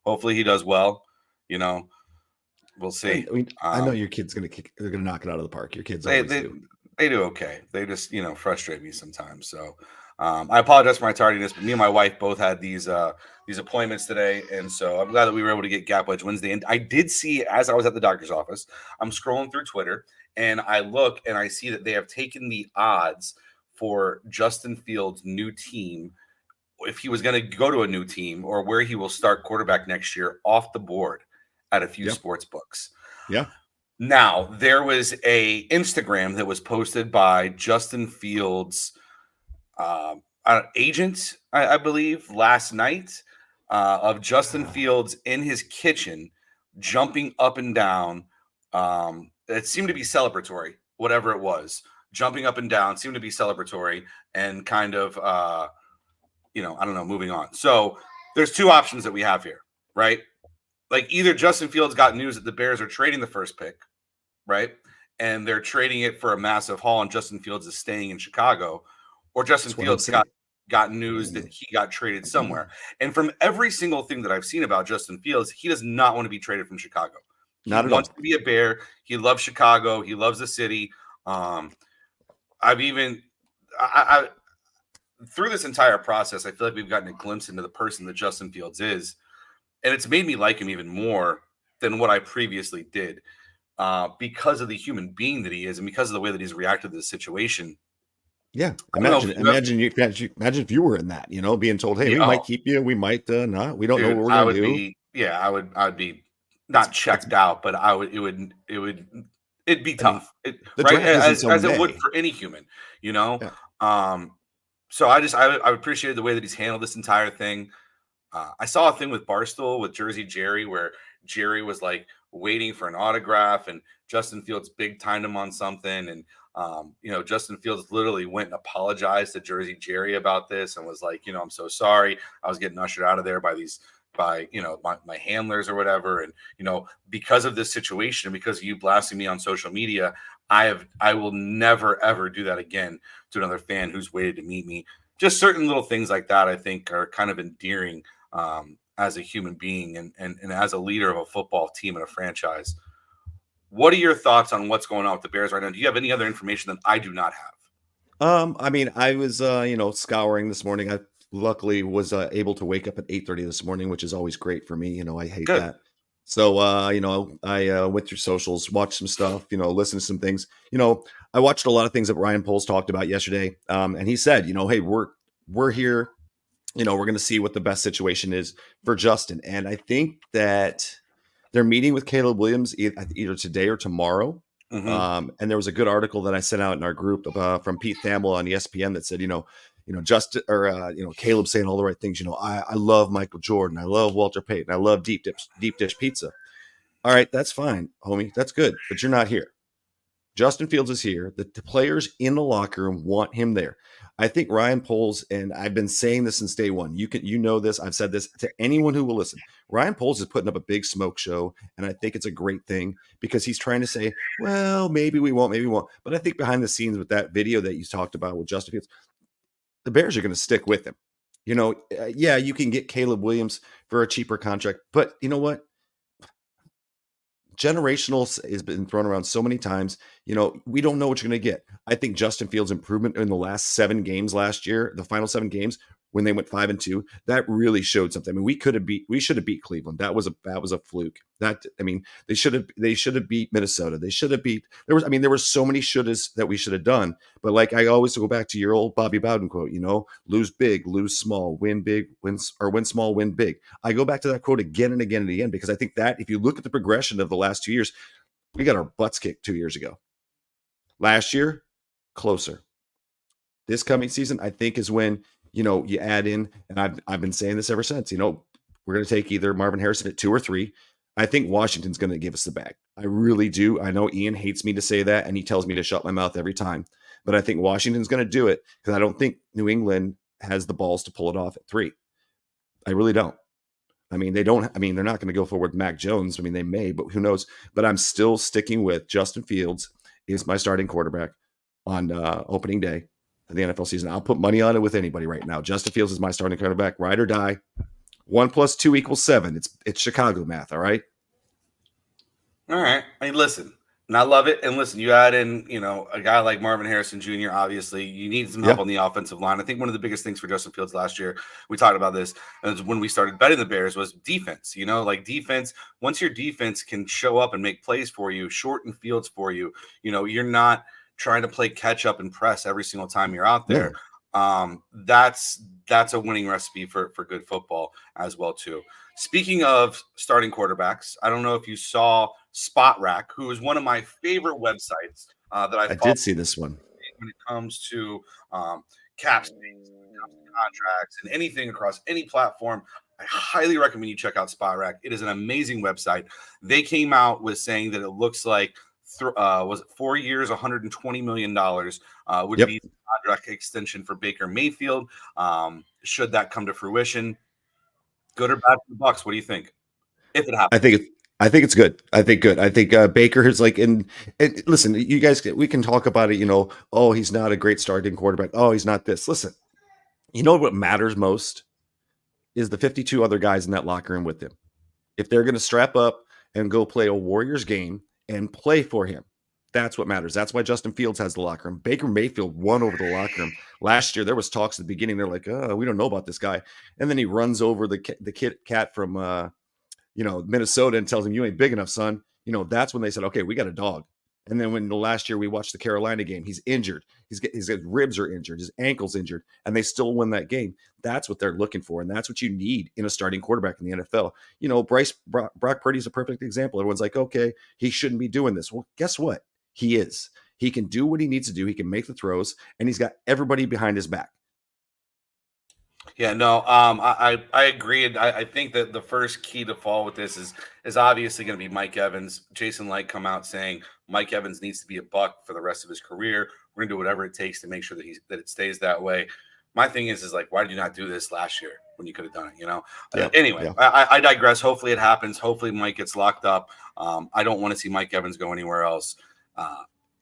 hopefully he does well. We'll see. I mean, I know your kid's they're gonna knock it out of the park. Your kids always do. They do okay. They just frustrate me sometimes. So I apologize for my tardiness, but me and my wife both had these appointments today, and so I'm glad that we were able to get Gap Wedge Wednesday. And I did see, as I was at the doctor's office, I'm scrolling through Twitter, and I look and I see that they have taken the odds for Justin Fields' new team, if he was going to go to a new team or where he will start quarterback next year, off the board at a few sports books. Yeah. Now, there was a Instagram that was posted by Justin Fields' agent, I believe, last night, of Justin Fields in his kitchen, jumping up and down. It seemed to be celebratory, whatever it was. Jumping up and down seemed to be celebratory and kind of, I don't know, moving on. So there's two options that we have here, right? Like, either Justin Fields got news that the Bears are trading the first pick, right? And they're trading it for a massive haul, and Justin Fields is staying in Chicago, or Justin Fields got news that he got traded somewhere. And from every single thing that I've seen about Justin Fields, he does not want to be traded from Chicago. He wants to be a Bear. He loves Chicago. He loves the city. Through this entire process, I feel like we've gotten a glimpse into the person that Justin Fields is, and it's made me like him even more than what I previously did, because of the human being that he is and because of the way that he's reacted to the situation. Yeah, imagine if you were in that, being told, "Hey, we might keep you, we might not. We don't know what we're going to do." I would be not checked out, but it'd be tough, right? As it would for any human, Yeah. So I appreciated the way that he's handled this entire thing. I saw a thing with Barstool with Jersey Jerry where Jerry was like waiting for an autograph and Justin Fields big timed him on something. And, Justin Fields literally went and apologized to Jersey Jerry about this and was like, I'm so sorry. I was getting ushered out of there by my handlers or whatever. And, because of this situation and because of you blasting me on social media, I will never, ever do that again to another fan who's waited to meet me. Just certain little things like that, I think, are kind of endearing as a human being and as a leader of a football team and a franchise. What are your thoughts on what's going on with the Bears right now? Do you have any other information that I do not have? I mean, I was, scouring this morning. I luckily was able to wake up at 8:30 this morning, which is always great for me. I hate Good. that. So, I went through socials, watched some stuff, listened to some things. I watched a lot of things that Ryan Poles talked about yesterday. And he said, hey, we're here. We're going to see what the best situation is for Justin. And I think that they're meeting with Caleb Williams either today or tomorrow. And there was a good article that I sent out in our group from Pete Thamel on ESPN that said, Justin or Caleb saying all the right things. I love Michael Jordan, I love Walter Payton, I love deep dish pizza. All right, that's fine, homie, that's good, but you're not here. Justin Fields is here. The players in the locker room want him there. I think Ryan Poles, and I've been saying this since day one. You know this. I've said this to anyone who will listen. Ryan Poles is putting up a big smoke show, and I think it's a great thing because he's trying to say, well, maybe we won't, maybe we won't. But I think behind the scenes with that video that you talked about with Justin Fields, the Bears are going to stick with him. Yeah, you can get Caleb Williams for a cheaper contract, but you know what? Generational has been thrown around so many times. We don't know what you're going to get. I think Justin Fields' improvement in the last 7 games last year, the final 7 games when they went 5-2, that really showed something. I mean, we should have beat Cleveland. That was a fluke. They should have beat Minnesota. They should have beat. There were so many shouldas that we should have done. But like I always go back to your old Bobby Bowden quote, lose big, lose small, win big, win small, win big. I go back to that quote again and again and again because I think that if you look at the progression of the last 2 years, we got our butts kicked 2 years ago. Last year, closer. This coming season, I think, is when you add in, and I've been saying this ever since. We're going to take either Marvin Harrison at 2 or 3. I think Washington's going to give us the bag. I really do. I know Ian hates me to say that, and he tells me to shut my mouth every time. But I think Washington's going to do it because I don't think New England has the balls to pull it off at 3. I really don't. They're not going to go forward with Mac Jones. They may, but who knows? But I'm still sticking with Justin Fields is my starting quarterback on opening day of the NFL season. I'll put money on it with anybody right now. Justin Fields is my starting quarterback, ride or die. 1 + 2 = 7. It's Chicago math. All right. All right. Listen, and I love it. And listen, you add in, a guy like Marvin Harrison Jr. Obviously, you need some help on the offensive line. I think one of the biggest things for Justin Fields last year, we talked about this, when we started betting the Bears, was defense. Defense. Once your defense can show up and make plays for you, shorten fields for you, you're not trying to play catch up and press every single time you're out there. That's a winning recipe for good football as well too. Speaking of starting quarterbacks, I don't know if you saw Spot Rack, who is one of my favorite websites that I did see this one when it comes to cap space, contracts, and anything across any platform. I highly recommend you check out Spot Rack. It is an amazing website. They came out with saying that it looks like was it 4 years, $120 million would be the contract extension for Baker Mayfield. Should that come to fruition, good or bad for the Bucs? What do you think? If it happens, I think it's good. I think good. I think Baker is like, and listen, you guys, we can talk about it. Oh, he's not a great starting quarterback. Oh, he's not this. Listen, what matters most is the 52 other guys in that locker room with him. If they're going to strap up and go play a Warriors game and play for him, that's what matters. That's why Justin Fields has the locker room. Baker Mayfield won over the locker room last year. There was talks at the beginning. They're like, oh, we don't know about this guy. And then he runs over the cat from, Minnesota and tells him, you ain't big enough, son. That's when they said, okay, we got a dog. And then when the last year we watched the Carolina game, he's injured. His ribs are injured. His ankle's injured. And they still win that game. That's what they're looking for. And that's what you need in a starting quarterback in the NFL. Brock Purdy's a perfect example. Everyone's like, okay, he shouldn't be doing this. Well, guess what? He is. He can do what he needs to do. He can make the throws, and he's got everybody behind his back. Yeah, no, I agree. I think that the first key to fall with this is obviously going to be Mike Evans. Jason Light come out saying Mike Evans needs to be a Buck for the rest of his career. We're going to do whatever it takes to make sure that it stays that way. My thing is like, why did you not do this last year when you could have done it? Anyway, I digress. Hopefully it happens. Hopefully Mike gets locked up. I don't want to see Mike Evans go anywhere else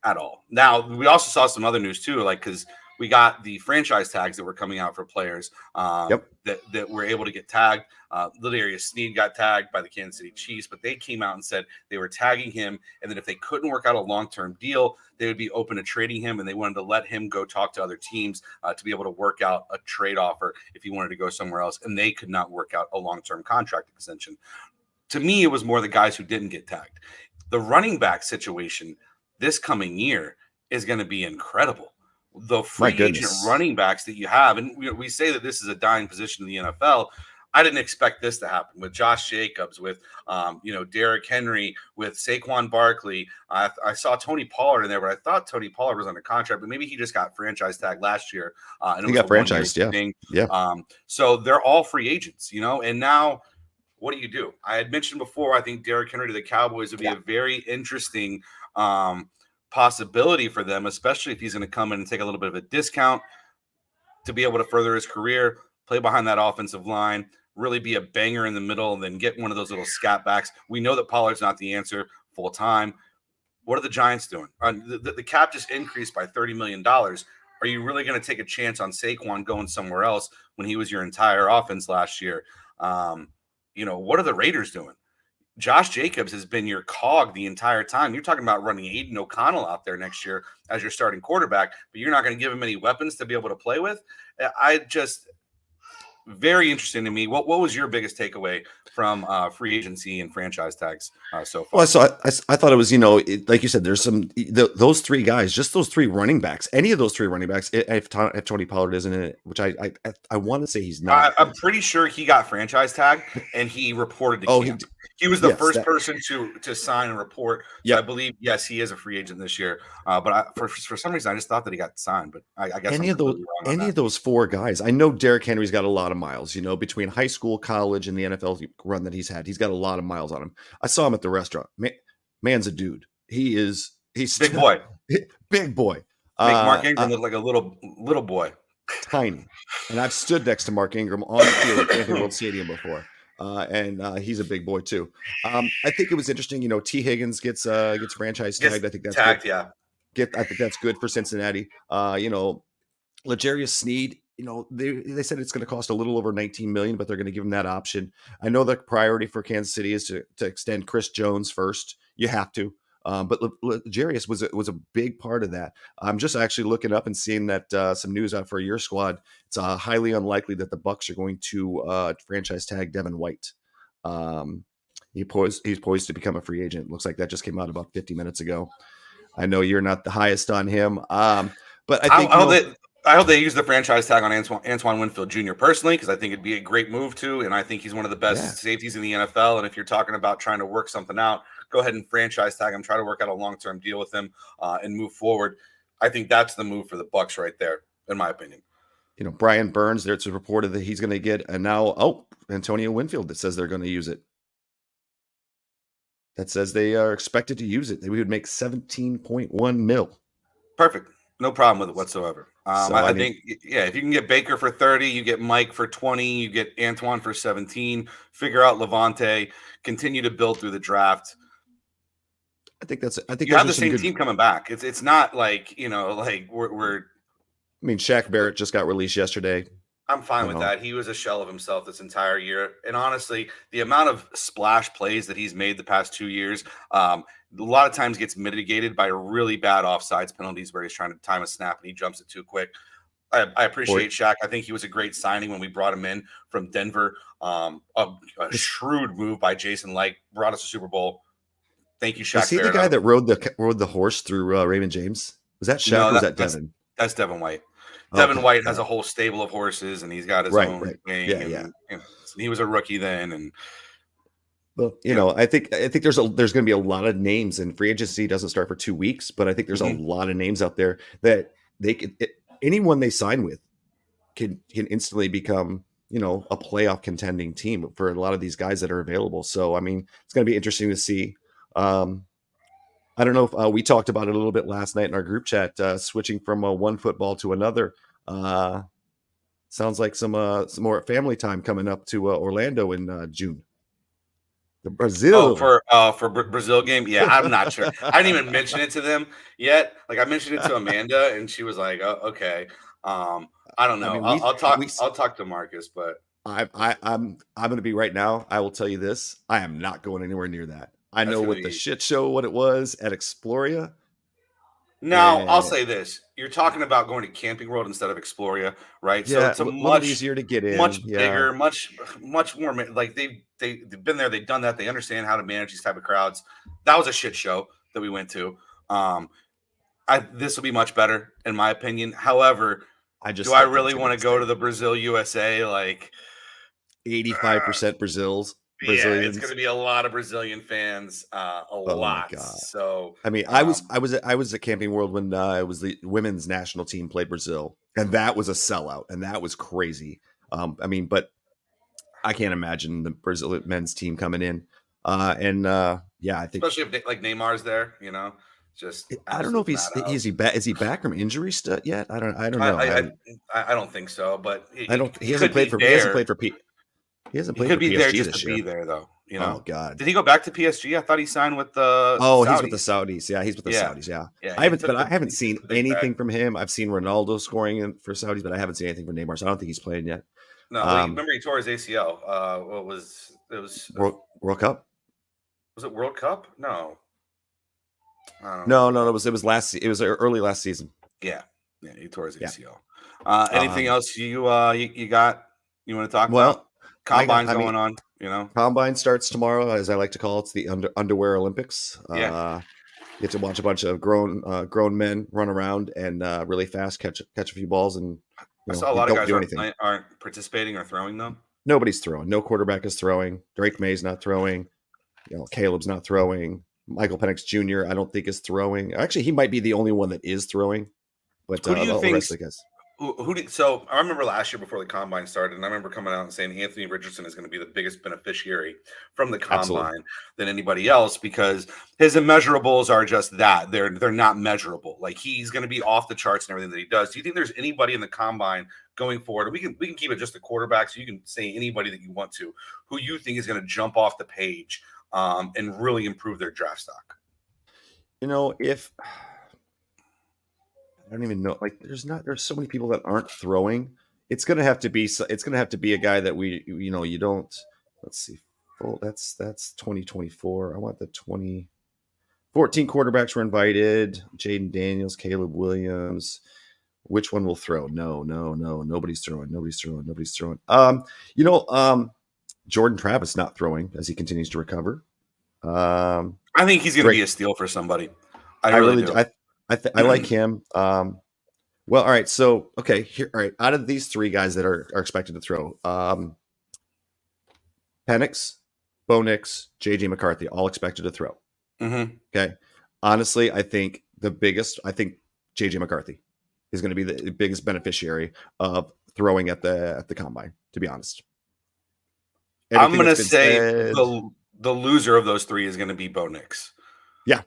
at all. Now, we also saw some other news too, because we got the franchise tags that were coming out for players that were able to get tagged. Ladarius Sneed got tagged by the Kansas City Chiefs, but they came out and said they were tagging him, and that if they couldn't work out a long-term deal, they would be open to trading him, and they wanted to let him go talk to other teams to be able to work out a trade offer if he wanted to go somewhere else, and they could not work out a long-term contract extension. To me, it was more the guys who didn't get tagged. The running back situation this coming year is going to be incredible. The free agent running backs that you have, and we say that this is a dying position in the NFL. I didn't expect this to happen with Josh Jacobs, with Derrick Henry, with Saquon Barkley. I saw Tony Pollard in there, but I thought Tony Pollard was under contract, but maybe he just got franchise tag last year. And he got franchised, yeah. So they're all free agents, and now what do? I had mentioned before, I think Derrick Henry to the Cowboys would be a very interesting possibility for them, especially if he's going to come in and take a little bit of a discount to be able to further his career, play behind that offensive line, really be a banger in the middle, and then get one of those little scat backs. We know that Pollard's not the answer full time. What are the Giants doing? The cap just increased by $30 million. Are you really going to take a chance on Saquon going somewhere else when he was your entire offense last year? What are the Raiders doing? Josh Jacobs has been your cog the entire time. You're talking about running Aiden O'Connell out there next year as your starting quarterback, but you're not going to give him any weapons to be able to play with. Very interesting to me. What was your biggest takeaway from free agency and franchise tags so far? Well, I thought it was, like you said, there's those three guys, just those three running backs, any of those three running backs, if Tony Pollard isn't in it, which I want to say he's not. I'm pretty sure he got franchise tag and he reported to camp. He was the first person to sign and report. So I believe, yes, he is a free agent this year. But for some reason, I just thought that he got signed. But I guess any of those four guys, I know Derrick Henry's got a lot of miles. Between high school, college, and the NFL run that he's got a lot of miles on him. I saw him at the restaurant. Man's a dude. He's big boy. Big boy. Make Mark Ingram look like a little boy. Tiny. And I've stood next to Mark Ingram on the field at Anthony World Stadium before. And he's a big boy too. I think it was interesting. T. Higgins gets franchise tagged. I think that's tagged. Good. I think that's good for Cincinnati. L'Jarius Sneed. They said it's going to cost a little over $19 million, but they're going to give him that option. I know the priority for Kansas City is to extend Chris Jones first. You have to. But L'Jarius was a big part of that. I'm just actually looking up and seeing that some news out for your squad. It's highly unlikely that the Bucs are going to franchise tag Devin White. He's poised to become a free agent. Looks like that just came out about 50 minutes ago. I know you're not the highest on him, but I think I hope they use the franchise tag on Antoine Winfield Jr. personally, because I think it'd be a great move too, and I think he's one of the best safeties in the NFL. And if you're talking about trying to work something out, go ahead and franchise tag him, try to work out a long-term deal with him, and move forward. I think that's the move for the Bucs right there, in my opinion. Brian Burns, it's reported that he's going to get, and now Antonio Winfield that says they're going to use it. That says they are expected to use it. We would make $17.1 million. Perfect. No problem with it whatsoever. I think if you can get Baker for 30, you get Mike for 20, you get Antoine for 17, figure out Levante, continue to build through the draft. I think you have the same team coming back. It's not like, we're. I mean, Shaq Barrett just got released yesterday. I'm fine with that. He was a shell of himself this entire year. And honestly, the amount of splash plays that he's made the past 2 years, a lot of times gets mitigated by really bad offsides penalties where he's trying to time a snap and he jumps it too quick. I appreciate Shaq. I think he was a great signing when we brought him in from Denver. A shrewd move by Jason Light, brought us a Super Bowl. Thank you, Shaq. Was he the guy that rode the horse through Raymond James? Was that Shaq or was that Devin? That's Devin White. Devin White has a whole stable of horses, and he's got his own thing. Yeah. He was a rookie then, and I think there's going to be a lot of names, and free agency doesn't start for 2 weeks, but I think there's a lot of names out there that they could anyone they sign with can instantly become a playoff contending team for a lot of these guys that are available. So I mean, it's going to be interesting to see. I don't know if we talked about it a little bit last night in our group chat, switching from one football to another. Sounds like some more family time coming up to Orlando in June. The Brazil for Brazil game. Yeah, I'm not sure. I didn't even mention it to them yet. Like I mentioned it to Amanda, and she was like, "Oh, okay." I don't know. I mean, I'll talk to Marcus, but I'm going to be right now. I will tell you this: I am not going anywhere near that. I That's know gonna what the be- shit show what it was at Exploria. now I'll And say this: you're talking about going to Camping World instead of Exploria, right? So yeah, it's a a little easier to get in. much Yeah, bigger, much more like they've been there, they've done that, they understand how to manage these type of crowds. That was a shit show that we went to. This will be much better in my opinion. However, I just do I don't think really it's gonna want be to the go same. to the Brazil USA? Like, 85% yeah, it's going Brazilians. to be a lot of Brazilian fans, a Oh my lot. god. So, I mean, I was at Camping World when it was the women's national team played Brazil, and that was a sellout, and that was crazy. I mean, but I can't imagine the Brazil men's team coming in. Yeah, I think especially if like Neymar's there, just I don't know if absolute madhouse. is he back from injury yet? I don't know. I don't think so, but I don't. He could hasn't played be for. there. He hasn't played for He hasn't He played could for be there PSG just this to year. be there, though. Oh god. Did he go back to PSG? I thought he signed with the. Oh, Saudis. he's with the Saudis. Yeah, he's with the Yeah. Saudis. Yeah. Yeah, I he haven't, took but I haven't he seen took the big anything bag. from him. I've seen Ronaldo scoring for Saudis, but I haven't seen anything for Neymar. So I don't think he's playing yet. No, remember he tore his ACL. What was it? Was World Cup? Was it World Cup? No. No. It was last. It was early last season. Yeah, he tore his Yeah. ACL. Anything else you got? You want to talk about? Combine's going on. Combine starts tomorrow, as I like to call it. It's the underwear Olympics. Yeah. You get to watch a bunch of grown men run around and really fast catch a few balls, and I saw a lot of guys anything. aren't participating or throwing them. Nobody's throwing. No quarterback is throwing. Drake May's not throwing. Caleb's not throwing. Michael Penix Jr. I don't think is throwing. Actually, he might be the only one that is throwing. But who do you think? The rest of the guys. So I remember last year before the combine started, and I remember coming out and saying Anthony Richardson is going to be the biggest beneficiary from the combine than anybody else because his immeasurables are just that they're not measurable. Like he's going to be off the charts and everything that he does. Do you think there's anybody in the combine going forward? We can keep it just the quarterback, so you can say anybody that you want to, who you think is going to jump off the page and really improve their draft stock. If I don't even know. Like, there's so many people that aren't throwing. It's gonna have to be a guy that you don't. Let's see. Oh, that's 2024. I want the 2014 quarterbacks were invited. Jaden Daniels, Caleb Williams. Which one will throw? No. Nobody's throwing. Jordan Travis not throwing as he continues to recover. I think he's going to be a steal for somebody. I really do. I like him. Well, all right. So, okay. Here, all right. Out of these three guys that are expected to throw, Penix, Bo Nix, JJ McCarthy, all expected to throw. Mm-hmm. Okay. Honestly, I think JJ McCarthy is going to be the biggest beneficiary of throwing at the combine, to be honest. I'm going to say the loser of those three is going to be Bo Nix. Yeah.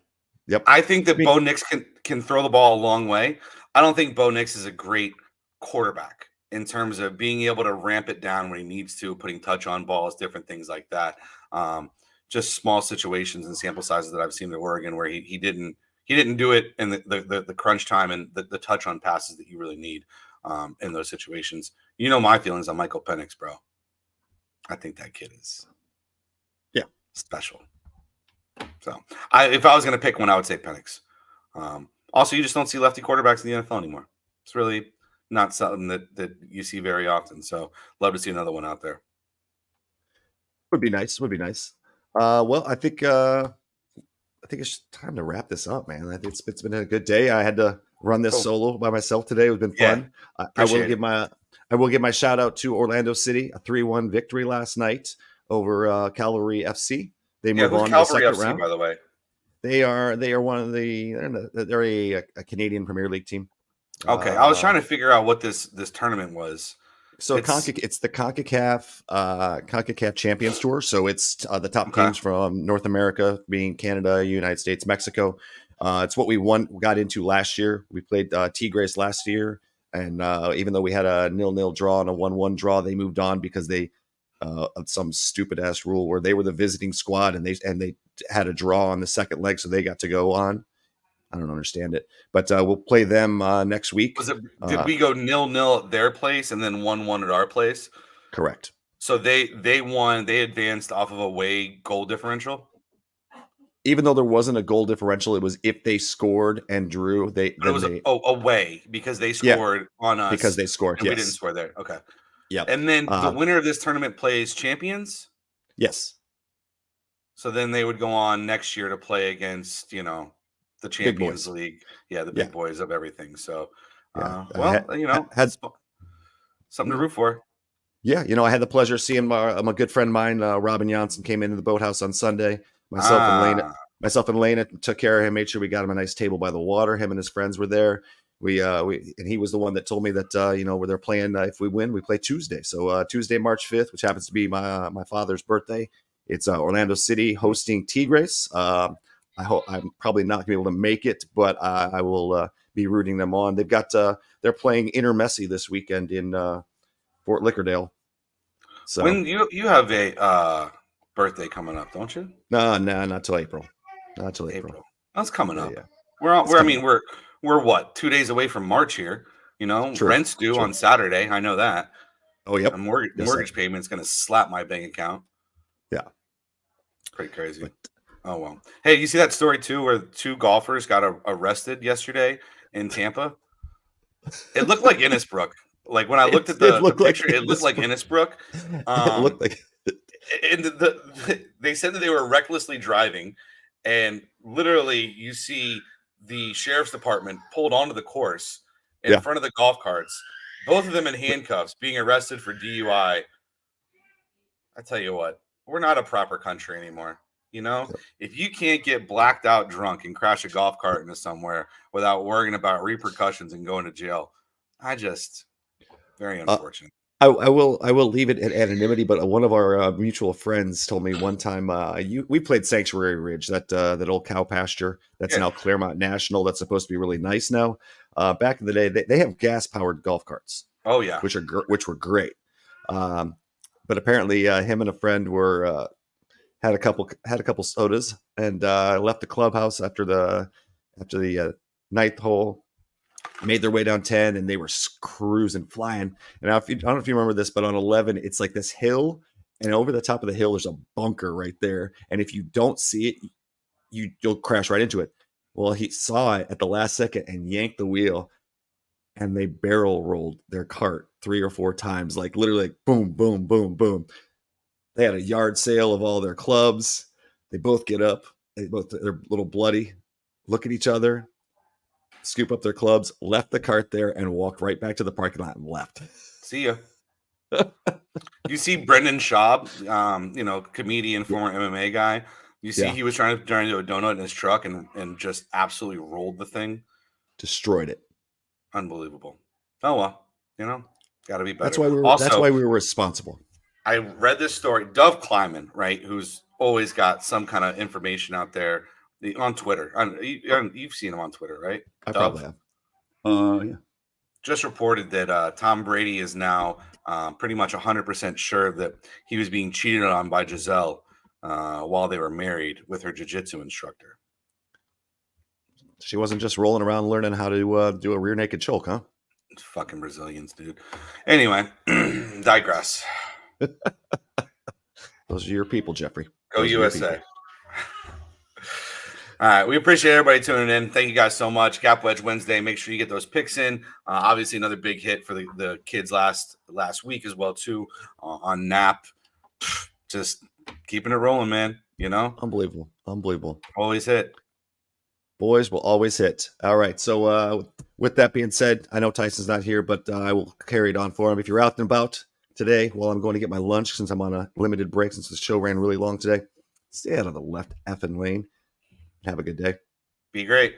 Yep. I think that Bo Nix can throw the ball a long way. I don't think Bo Nix is a great quarterback in terms of being able to ramp it down when he needs to, putting touch on balls, different things like that. Just small situations and sample sizes that I've seen at Oregon where he didn't do it in the crunch time and the touch on passes that you really need in those situations. My feelings on Michael Penix, bro. I think that kid is special. So if I was going to pick one, I would say Penix. Also, you just don't see lefty quarterbacks in the NFL anymore. It's really not something that you see very often. So love to see another one out there. Would be nice. Well, I think it's time to wrap this up, man. I think it's been a good day. I had to run this solo by myself today. It's been fun. I will give my shout out to Orlando City, a 3-1 victory last night over Cavalry FC. They move on to the second round. By the way, they are one of they're a Canadian Premier League team. Okay, I was trying to figure out what this tournament was. So it's the CONCACAF Champions Tour. So it's the top teams from North America, being Canada, United States, Mexico. It's what we got into last year. We played Tigres last year, and even though we had a 0-0 draw and a 1-1 draw, they moved on because they of some stupid ass rule where they were the visiting squad and they had a draw on the second leg, so they got to go on. I don't understand it. But we'll play them next week. Did we go 0-0 at their place and then 1-1 at our place? Correct. So they won. They advanced off of away goal differential. Even though there wasn't a goal differential, it was if they scored and drew. Away because they scored on us because they scored. And yes. We didn't score there. Okay. Yep. And then the winner of this tournament plays champions. Yes. So then they would go on next year to play against, the Champions League. Yeah, the big boys of everything. So, had something to root for. Yeah, I had the pleasure of seeing my good friend of mine, Robin Janssen, came into the boathouse on Sunday. Myself and Lena took care of him, made sure we got him a nice table by the water. Him and his friends were there. And he was the one that told me that where they're playing. If we win, we play Tuesday. So Tuesday, March 5th, which happens to be my father's birthday. It's Orlando City hosting Tigres. I hope I'm probably not gonna be able to make it, but I will be rooting them on. They've got they're playing Inter Messi this weekend in Fort Lickerdale. So when you have a birthday coming up, don't you? No, not till April. Not till April. That's coming up. Yeah. We're what, 2 days away from March here. True. Rent's due on Saturday. I know that. Oh, yep. A mortgage payment's going to slap my bank account. Yeah. Pretty crazy. Oh, well. Hey, you see that story too where 2 golfers got arrested yesterday in Tampa? It looked like Innisbrook. Like when I looked at the picture, it looked like Innisbrook. It looked like and they said that they were recklessly driving, and literally you see the sheriff's department pulled onto the course in front of the golf carts, both of them in handcuffs, being arrested for DUI. I tell you what, we're not a proper country anymore. If you can't get blacked out drunk and crash a golf cart into somewhere without worrying about repercussions and going to jail, very unfortunate. I will leave it at anonymity, but one of our mutual friends told me one time we played Sanctuary Ridge, that old cow pasture that's now Claremont National. That's supposed to be really nice now. Back in the day, they have gas powered golf carts. Oh yeah, which were great. But apparently, him and a friend were had a couple sodas and left the clubhouse after the ninth hole. Made their way down 10 and they were cruising, flying. And I don't know if you remember this, but on 11, it's like this hill, and over the top of the hill, there's a bunker right there. And if you don't see it, you'll crash right into it. Well, he saw it at the last second and yanked the wheel, and they barrel rolled their cart 3 or 4 times, like literally like boom, boom, boom, boom. They had a yard sale of all their clubs. They both get up. They're a little bloody, look at each other, scoop up their clubs, left the cart there, and walked right back to the parking lot and left. See ya. You see Brendan Schaub, comedian, former MMA guy. You see he was trying to do a donut in his truck and just absolutely rolled the thing. Destroyed it. Unbelievable. Oh, well, got to be better. That's why we were responsible. I read this story. Dove Kleiman, right, who's always got some kind of information out there on Twitter. You've seen him on Twitter, right? I probably have. Yeah. Just reported that Tom Brady is now pretty much 100% sure that he was being cheated on by Giselle while they were married with her jiu-jitsu instructor. She wasn't just rolling around learning how to do a rear naked choke, huh? Fucking Brazilians, dude. Anyway, digress. Those are your people, Jeffrey. Go USA. All right. We appreciate everybody tuning in. Thank you guys so much. Gap Wedge Wednesday. Make sure you get those picks in. Obviously, another big hit for the kids last week as well, too, on NAP. Just keeping it rolling, man. Unbelievable. Always hit. Boys will always hit. All right. So with that being said, I know Tyson's not here, but I will carry it on for him. If you're out and about today while I'm going to get my lunch, since I'm on a limited break, since the show ran really long today, stay out of the left effing lane. Have a good day. Be great.